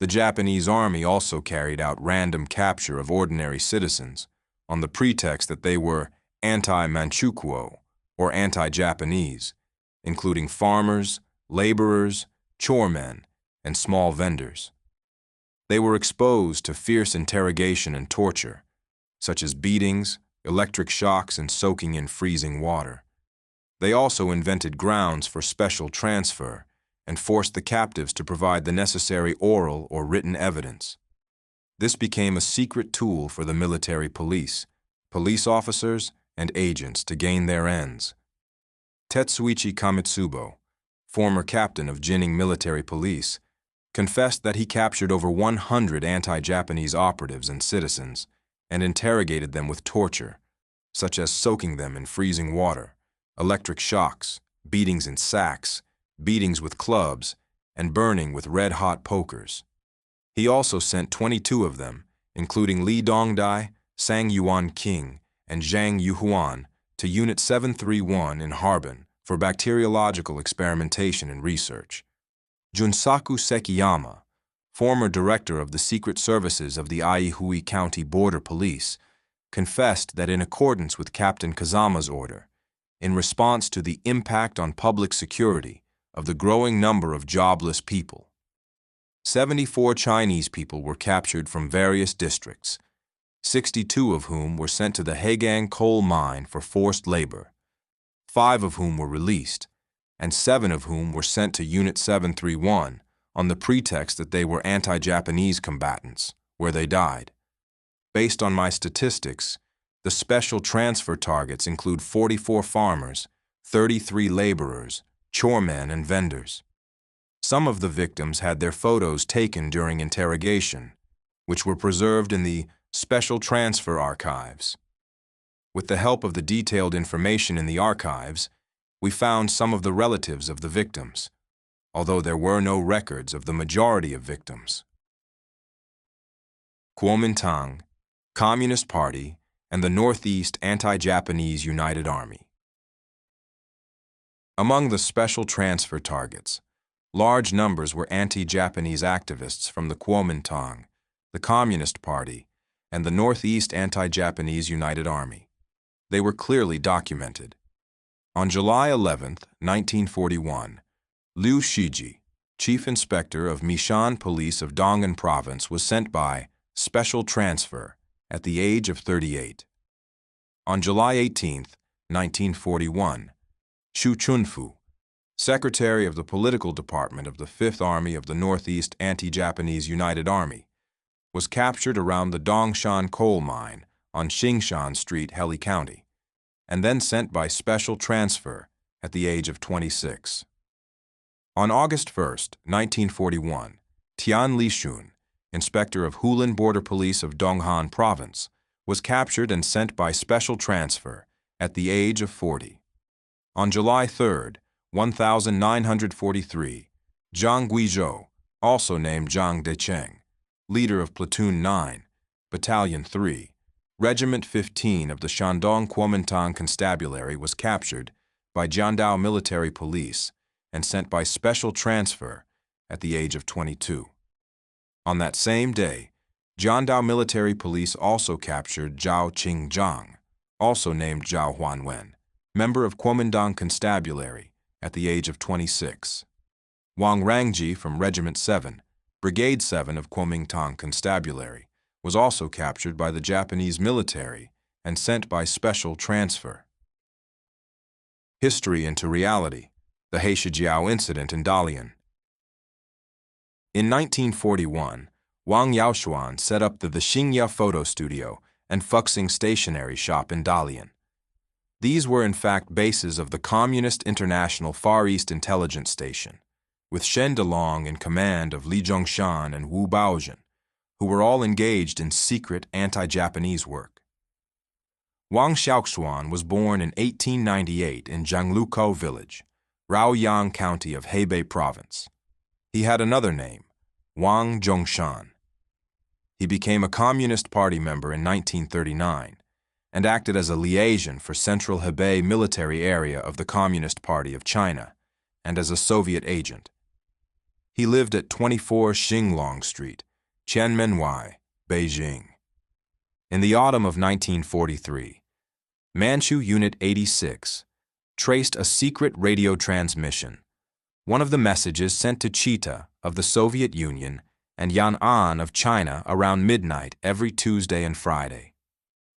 The Japanese Army also carried out random capture of ordinary citizens, on the pretext that they were anti-Manchukuo, or anti-Japanese, including farmers, laborers, choremen, and small vendors. They were exposed to fierce interrogation and torture, such as beatings, electric shocks, and soaking in freezing water. They also invented grounds for special transfer and forced the captives to provide the necessary oral or written evidence. This became a secret tool for the military police officers, and agents to gain their ends. Tetsuichi Kamitsubo, former captain of Jinning military police, confessed that he captured over 100 anti-Japanese operatives and citizens and interrogated them with torture, such as soaking them in freezing water, electric shocks, beatings in sacks, beatings with clubs, and burning with red-hot pokers. He also sent 22 of them, including Li Dongdai, Sang Yuan King, and Zhang Yuhuan, to Unit 731 in Harbin for bacteriological experimentation and research. Junsaku Sekiyama, former director of the Secret Services of the Aihui County Border Police, confessed that in accordance with Captain Kazama's order, in response to the impact on public security of the growing number of jobless people, 74 Chinese people were captured from various districts, 62 of whom were sent to the Hegang coal mine for forced labor, 5 of whom were released, and 7 of whom were sent to Unit 731 on the pretext that they were anti-Japanese combatants, where they died. Based on my statistics, the special transfer targets include 44 farmers, 33 laborers, choremen, and vendors. Some of the victims had their photos taken during interrogation, which were preserved in the Special Transfer Archives. With the help of the detailed information in the archives, we found some of the relatives of the victims, although there were no records of the majority of victims. Kuomintang, Communist Party, and the Northeast Anti-Japanese United Army. Among the special transfer targets, large numbers were anti-Japanese activists from the Kuomintang, the Communist Party, and the Northeast Anti-Japanese United Army. They were clearly documented. On July 11, 1941, Liu Shiji, Chief Inspector of Mishan Police of Dong'an Province, was sent by special transfer at the age of 38. On July 18, 1941, Xu Chunfu, Secretary of the Political Department of the 5th Army of the Northeast Anti-Japanese United Army, was captured around the Dongshan coal mine on Xingshan Street, Heli County, and then sent by special transfer at the age of 26. On August 1, 1941, Tian Lishun, Inspector of Hulin Border Police of Donghan Province, was captured and sent by special transfer at the age of 40. On July 3, 1943, Zhang Guizhou, also named Zhang Decheng, leader of Platoon 9, Battalion 3, Regiment 15 of the Shandong Kuomintang Constabulary, was captured by Jiandao Military Police and sent by special transfer at the age of 22. On that same day, Jiandao Military Police also captured Zhao Qingzhang, also named Zhao Huanwen, member of Kuomintang Constabulary, at the age of 26. Wang Rangji from Regiment 7, Brigade 7 of Kuomintang Constabulary, was also captured by the Japanese military and sent by special transfer. History into reality: the Heishijiao incident in Dalian. In 1941, Wang Yaoshuan set up the Xingya Photo Studio and Fuxing Stationery Shop in Dalian. These were in fact bases of the Communist International Far East Intelligence Station, with Shen Delong in command of Li Zhongshan and Wu Baozhen, who were all engaged in secret anti-Japanese work. Wang Xiaoxuan was born in 1898 in Zhanglukou Village, Raoyang County of Hebei Province. He had another name, Wang Zhongshan. He became a Communist Party member in 1939 and acted as a liaison for Central Hebei military area of the Communist Party of China and as a Soviet agent. He lived at 24 Xinglong Street, Tianmenwai, Beijing. In the autumn of 1943, Manchu Unit 86 traced a secret radio transmission. One of the messages sent to Chita of the Soviet Union and Yan'an of China around midnight every Tuesday and Friday.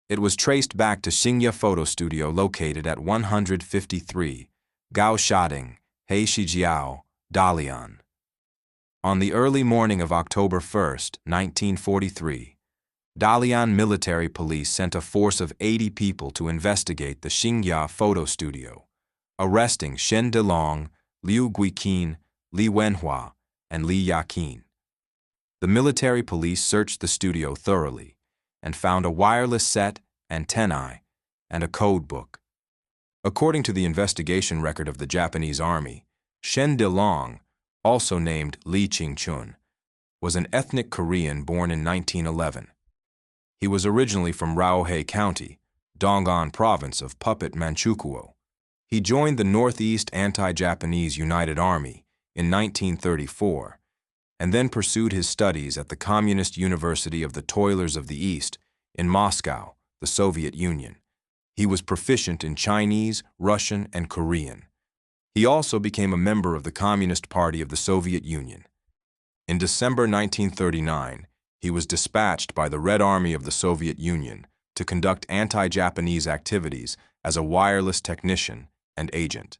It was traced back to Xingye Photo Studio located at 153 Gao Shading, Heishijiao, Dalian. On the early morning of October 1, 1943, Dalian military police sent a force of 80 people to investigate the Xingye Photo Studio, arresting Shen Delong, Liu Guiqin, Li Wenhua, and Li Yaqin. The military police searched the studio thoroughly and found a wireless set, antennae, and a code book. According to the investigation record of the Japanese Army, Shen Delong, also named Li Qingchun, was an ethnic Korean born in 1911. He was originally from Raohe County, Dong'an Province of Puppet Manchukuo. He joined the Northeast Anti-Japanese United Army in 1934 and then pursued his studies at the Communist University of the Toilers of the East in Moscow, the Soviet Union. He was proficient in Chinese, Russian, and Korean. He also became a member of the Communist Party of the Soviet Union. In December 1939, he was dispatched by the Red Army of the Soviet Union to conduct anti-Japanese activities as a wireless technician and agent.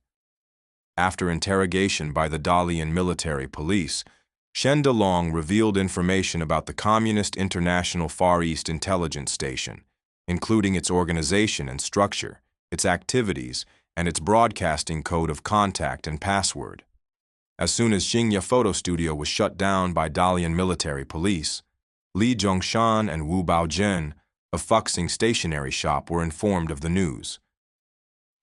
After interrogation by the Dalian military police, Shen Delong revealed information about the Communist International Far East Intelligence Station, including its organization and structure, its activities, and its broadcasting code of contact and password. As soon as Xingye Photo Studio was shut down by Dalian military police, Li Zhongshan and Wu Baozhen of Fuxing Stationery Shop were informed of the news.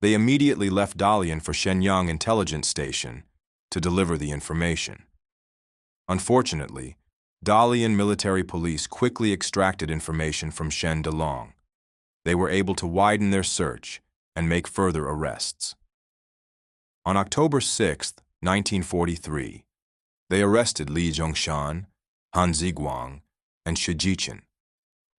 They immediately left Dalian for Shenyang Intelligence Station to deliver the information. Unfortunately, Dalian military police quickly extracted information from Shen Delong. They were able to widen their search and make further arrests. On October 6, 1943, they arrested Li Zhongshan, Han Ziguang, and Shi Jichin.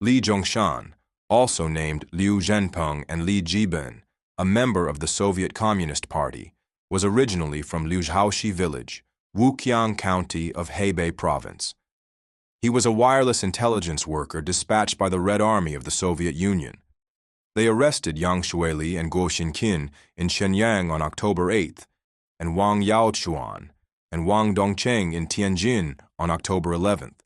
Li Zhongshan, also named Liu Zhenpeng and Li Jiben, a member of the Soviet Communist Party, was originally from Liuzhaoxi village, Wuqiang County of Hebei Province. He was a wireless intelligence worker dispatched by the Red Army of the Soviet Union. They arrested Yang Shuili and Guo Xinqin in Shenyang on October 8th, and Wang Yaochuan and Wang Dongcheng in Tianjin on October 11th.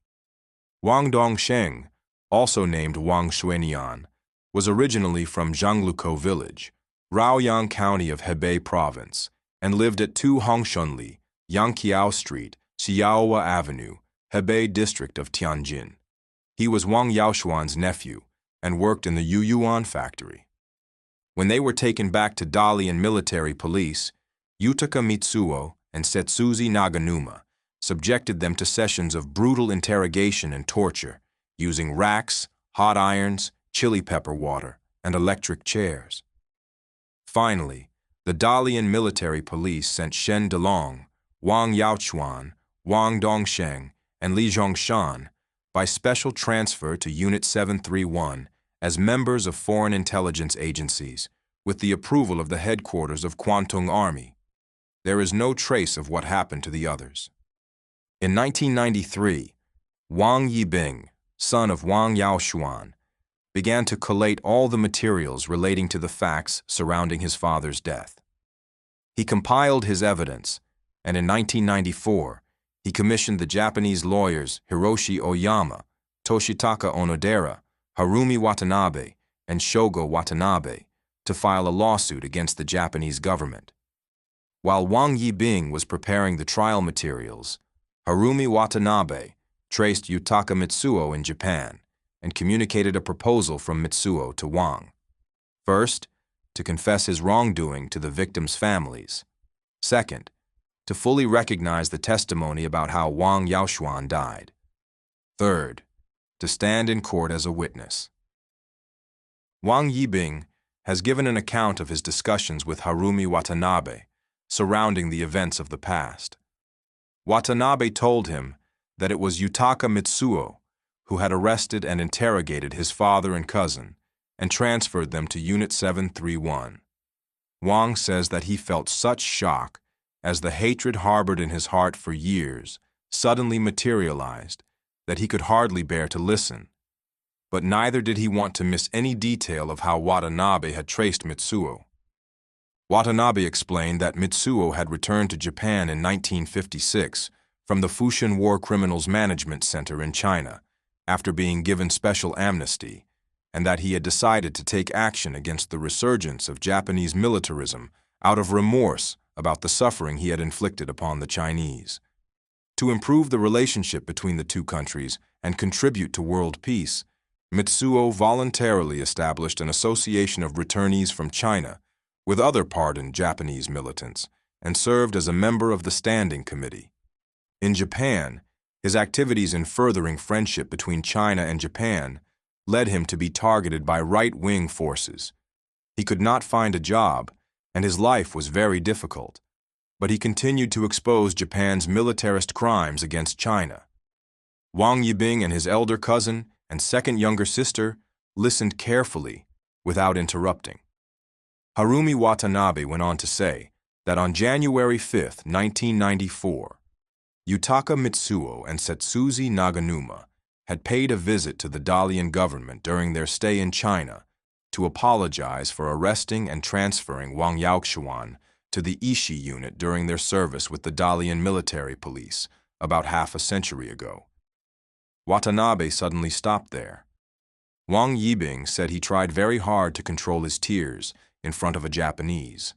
Wang Dongsheng, also named Wang Shuinian, was originally from Zhanglukou village, Raoyang County of Hebei Province, and lived at 2 Hongshunli, Yangqiao Street, Xiaowa Avenue, Hebei District of Tianjin. He was Wang Yaoshuan's nephew and worked in the Yuyuan factory. When they were taken back to Dalian military police, Yutaka Mitsuo and Setsuzi Naganuma subjected them to sessions of brutal interrogation and torture, using racks, hot irons, chili pepper water, and electric chairs. Finally, the Dalian military police sent Shen Delong, Wang Yaochuan, Wang Dongsheng, and Li Zhongshan by special transfer to Unit 731 as members of foreign intelligence agencies with the approval of the headquarters of Kwantung Army. There is no trace of what happened to the others. In 1993, Wang Yibing, son of Wang Yaoshuan, began to collate all the materials relating to the facts surrounding his father's death. He compiled his evidence, and in 1994, he commissioned the Japanese lawyers Hiroshi Oyama, Toshitaka Onodera, Harumi Watanabe, and Shogo Watanabe to file a lawsuit against the Japanese government. While Wang Yibing was preparing the trial materials, Harumi Watanabe traced Yutaka Mitsuo in Japan and communicated a proposal from Mitsuo to Wang. First, to confess his wrongdoing to the victims' families. Second, to fully recognize the testimony about how Wang Yaoshuan died. Third, to stand in court as a witness. Wang Yibing has given an account of his discussions with Harumi Watanabe surrounding the events of the past. Watanabe told him that it was Yutaka Mitsuo who had arrested and interrogated his father and cousin and transferred them to Unit 731. Wang says that he felt such shock as the hatred harbored in his heart for years suddenly materialized that he could hardly bear to listen. But neither did he want to miss any detail of how Watanabe had traced Mitsuo. Watanabe explained that Mitsuo had returned to Japan in 1956 from the Fushun War Criminals Management Center in China after being given special amnesty, and that he had decided to take action against the resurgence of Japanese militarism out of remorse about the suffering he had inflicted upon the Chinese. To improve the relationship between the two countries and contribute to world peace, Mitsuo voluntarily established an association of returnees from China with other pardoned Japanese militants and served as a member of the Standing Committee. In Japan, his activities in furthering friendship between China and Japan led him to be targeted by right-wing forces. He could not find a job, and his life was very difficult, but he continued to expose Japan's militarist crimes against China. Wang Yibing and his elder cousin and second younger sister listened carefully without interrupting. Harumi Watanabe went on to say that on January 5, 1994, Yutaka Mitsuo and Setsuzi Naganuma had paid a visit to the Dalian government during their stay in China to apologize for arresting and transferring Wang Yaoxuan to the Ishi unit during their service with the Dalian military police about half a century ago. Watanabe suddenly stopped there. Wang Yibing said he tried very hard to control his tears in front of a Japanese.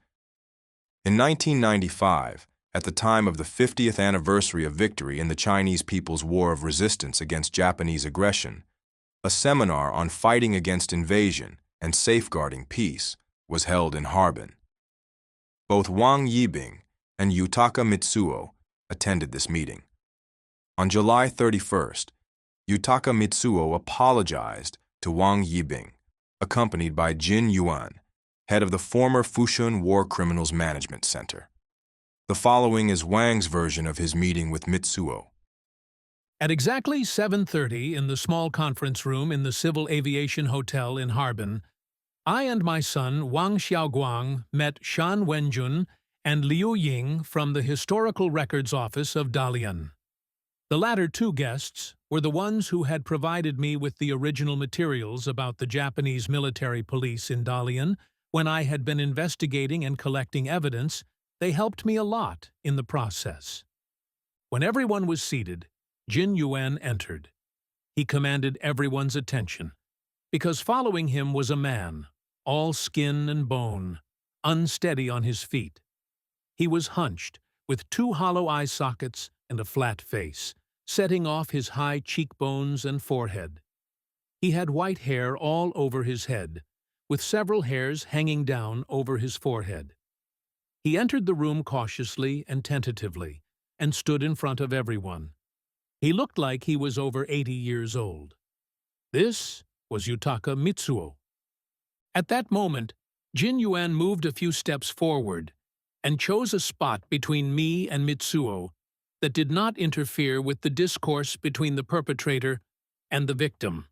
In 1995, at the time of the 50th anniversary of victory in the Chinese People's War of Resistance against Japanese aggression, a seminar on fighting against invasion and safeguarding peace was held in Harbin. Both Wang Yibing and Yutaka Mitsuo attended this meeting. On July 31st, Yutaka Mitsuo apologized to Wang Yibing, accompanied by Jin Yuan, head of the former Fushun War Criminals Management Center. The following is Wang's version of his meeting with Mitsuo. At exactly 7:30 in the small conference room in the Civil Aviation Hotel in Harbin, I and my son Wang Xiaoguang met Shan Wenjun and Liu Ying from the Historical Records Office of Dalian. The latter two guests were the ones who had provided me with the original materials about the Japanese military police in Dalian when I had been investigating and collecting evidence. They helped me a lot in the process. When everyone was seated, Jin Yuan entered. He commanded everyone's attention, because following him was a man, all skin and bone, unsteady on his feet. He was hunched, with two hollow eye sockets and a flat face, setting off his high cheekbones and forehead. He had white hair all over his head, with several hairs hanging down over his forehead. He entered the room cautiously and tentatively, and stood in front of everyone. He looked like he was over 80 years old. This was Yutaka Mitsuo. At that moment, Jin Yuan moved a few steps forward and chose a spot between me and Mitsuo that did not interfere with the discourse between the perpetrator and the victim.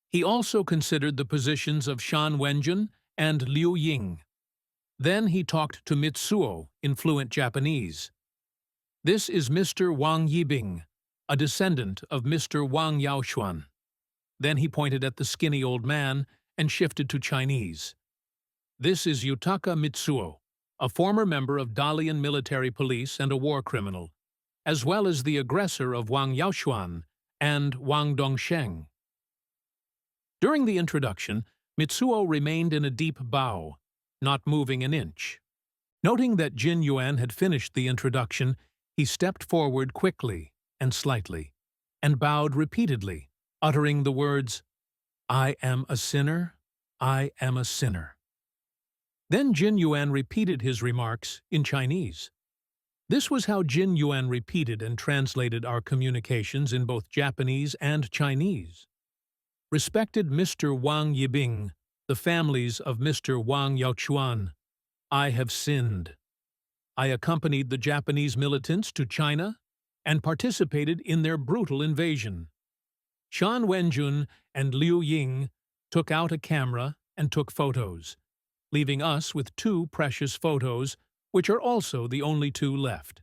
He also considered the positions of Shan Wenjun and Liu Ying. Then he talked to Mitsuo in fluent Japanese. This is Mr. Wang Yibing, a descendant of Mr. Wang Yaoxuan. Then he pointed at the skinny old man and shifted to Chinese. This is Yutaka Mitsuo, a former member of Dalian military police and a war criminal, as well as the aggressor of Wang Yaoxuan and Wang Dongsheng. During the introduction, Mitsuo remained in a deep bow, not moving an inch. Noting that Jin Yuan had finished the introduction, he stepped forward quickly and slightly, and bowed repeatedly, uttering the words, "I am a sinner, I am a sinner." Then Jin Yuan repeated his remarks in Chinese. This was how Jin Yuan repeated and translated our communications in both Japanese and Chinese. Respected Mr. Wang Yibing, the families of Mr. Wang Yaoxuan, I have sinned. I accompanied the Japanese militants to China and participated in their brutal invasion. Shan Wenjun and Liu Ying took out a camera and took photos, leaving us with 2 precious photos, which are also the only 2 left.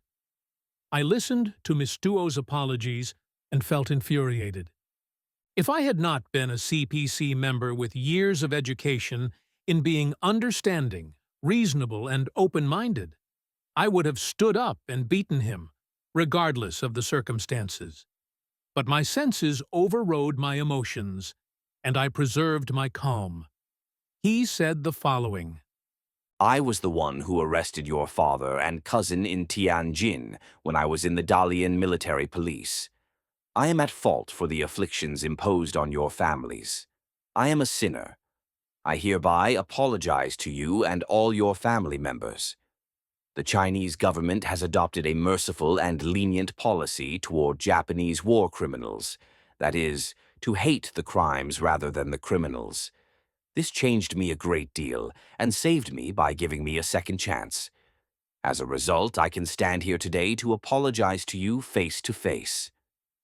I listened to Miss Duo's apologies and felt infuriated. If I had not been a CPC member with years of education in being understanding, reasonable, and open-minded, I would have stood up and beaten him, regardless of the circumstances. But my senses overrode my emotions, and I preserved my calm. He said the following: I was the one who arrested your father and cousin in Tianjin when I was in the Dalian military police. I am at fault for the afflictions imposed on your families. I am a sinner. I hereby apologize to you and all your family members. The Chinese government has adopted a merciful and lenient policy toward Japanese war criminals, that is, to hate the crimes rather than the criminals. This changed me a great deal and saved me by giving me a second chance. As a result, I can stand here today to apologize to you face to face.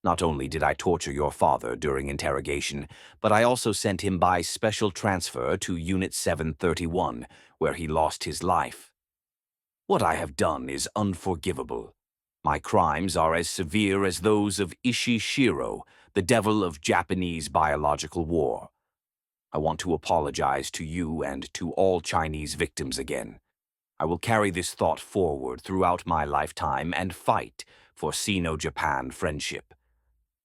Not only did I torture your father during interrogation, but I also sent him by special transfer to Unit 731, where he lost his life. What I have done is unforgivable. My crimes are as severe as those of Ishi Shiro, the devil of Japanese biological war. I want to apologize to you and to all Chinese victims again. I will carry this thought forward throughout my lifetime and fight for Sino-Japan friendship.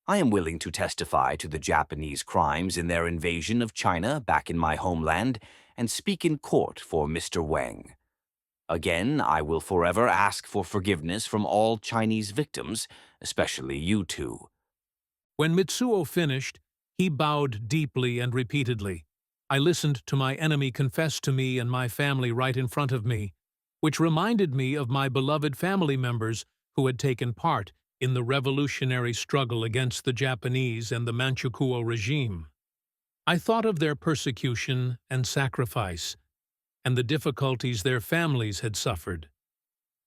I am willing to testify to the Japanese crimes in their invasion of China back in my homeland and speak in court for Mr. Wang. Again, I will forever ask for forgiveness from all Chinese victims, especially you 2. When Mitsuo finished, he bowed deeply and repeatedly. I listened to my enemy confess to me and my family right in front of me, which reminded me of my beloved family members who had taken part in the revolutionary struggle against the Japanese and the Manchukuo regime. I thought of their persecution and sacrifice, and the difficulties their families had suffered.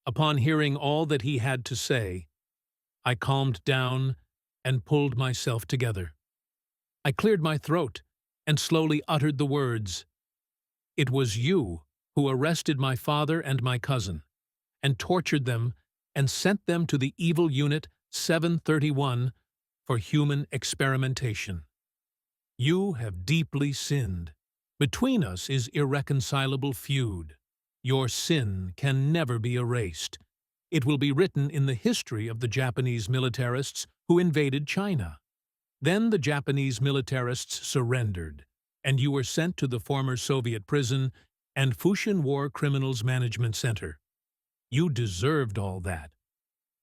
Upon hearing all that he had to say, I calmed down and pulled myself together. I cleared my throat and slowly uttered the words, "It was you who arrested my father and my cousin, and tortured them and sent them to the evil unit 731 for human experimentation. You have deeply sinned. Between us is irreconcilable feud. Your sin can never be erased. It will be written in the history of the Japanese militarists who invaded China. Then the Japanese militarists surrendered, and you were sent to the former Soviet prison and Fushun War Criminals Management Center. You deserved all that.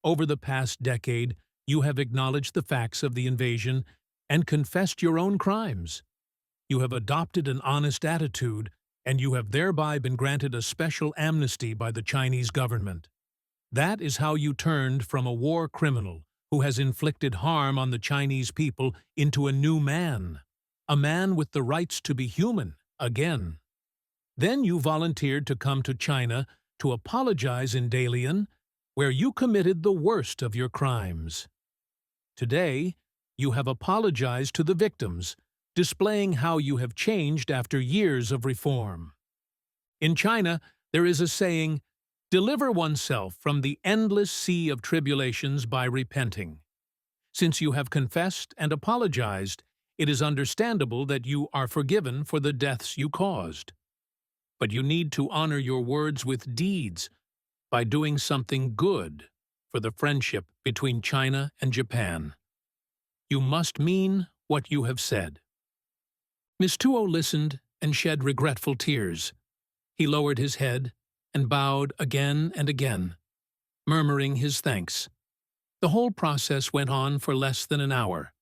Over the past decade, you have acknowledged the facts of the invasion and confessed your own crimes. You have adopted an honest attitude, and you have thereby been granted a special amnesty by the Chinese government. That is how you turned from a war criminal who has inflicted harm on the Chinese people into a new man, a man with the rights to be human again. Then you volunteered to come to China to apologize in Dalian, where you committed the worst of your crimes. Today, you have apologized to the victims, displaying how you have changed after years of reform. In China, there is a saying, "Deliver oneself from the endless sea of tribulations by repenting." Since you have confessed and apologized, it is understandable that you are forgiven for the deaths you caused. But you need to honor your words with deeds by doing something good for the friendship between China and Japan. You must mean what you have said. Miss Tuo listened and shed regretful tears. He lowered his head and bowed again and again, murmuring his thanks. The whole process went on for less than an hour,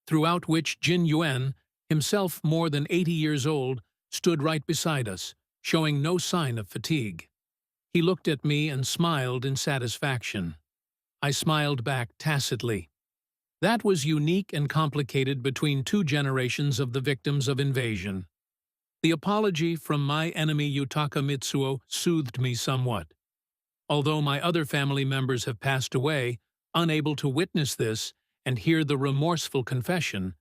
throughout which Jin Yuan, himself more than 80 years old, stood right beside us, showing no sign of fatigue. He looked at me and smiled in satisfaction. I smiled back tacitly. That was unique and complicated between 2 generations of the victims of invasion. The apology from my enemy Yutaka Mitsuo soothed me somewhat. Although my other family members have passed away, unable to witness this and hear the remorseful confession,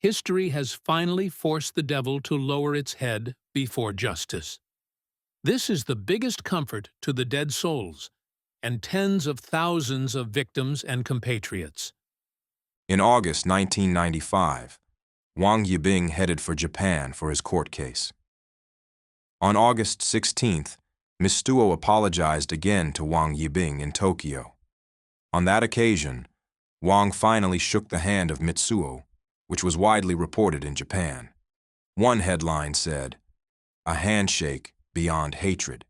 history has finally forced the devil to lower its head before justice. This is the biggest comfort to the dead souls and tens of thousands of victims and compatriots. In August 1995, Wang Yibing headed for Japan for his court case. On August 16th, Mitsuo apologized again to Wang Yibing in Tokyo. On that occasion, Wang finally shook the hand of Mitsuo, which was widely reported in Japan. One headline said, "A handshake beyond hatred."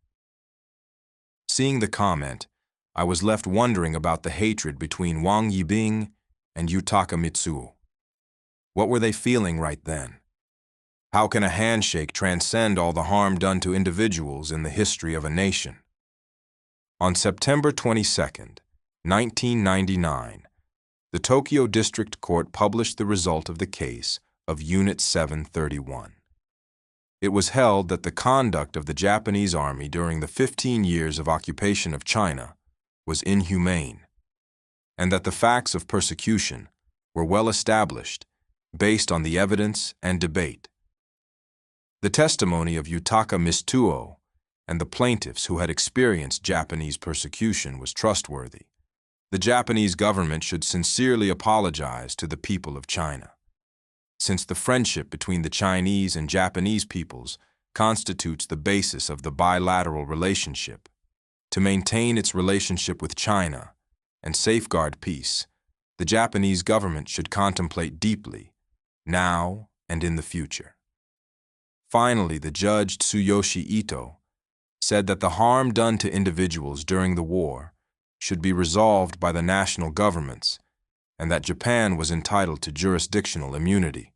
Seeing the comment, I was left wondering about the hatred between Wang Yibing and Yutaka Mitsuo. What were they feeling right then? How can a handshake transcend all the harm done to individuals in the history of a nation? On September 22, 1999, the Tokyo District Court published the result of the case of Unit 731. It was held that the conduct of the Japanese Army during the 15 years of occupation of China was inhumane, and that the facts of persecution were well established based on the evidence and debate. The testimony of Yutaka Mitsuo and the plaintiffs who had experienced Japanese persecution was trustworthy. The Japanese government should sincerely apologize to the people of China, since the friendship between the Chinese and Japanese peoples constitutes the basis of the bilateral relationship. To maintain its relationship with China and safeguard peace, the Japanese government should contemplate deeply, now and in the future. Finally, the judge Tsuyoshi Ito said that the harm done to individuals during the war should be resolved by the national governments and that Japan was entitled to jurisdictional immunity.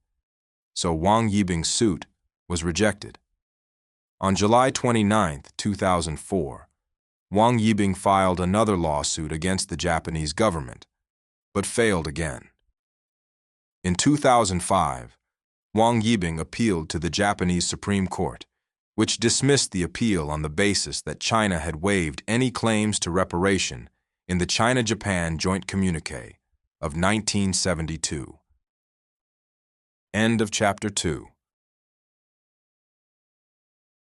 So Wang Yibing's suit was rejected. On July 29, 2004, Wang Yibing filed another lawsuit against the Japanese government, but failed again. In 2005, Wang Yibing appealed to the Japanese Supreme Court, which dismissed the appeal on the basis that China had waived any claims to reparation in the China-Japan Joint Communique of 1972. End of Chapter 2.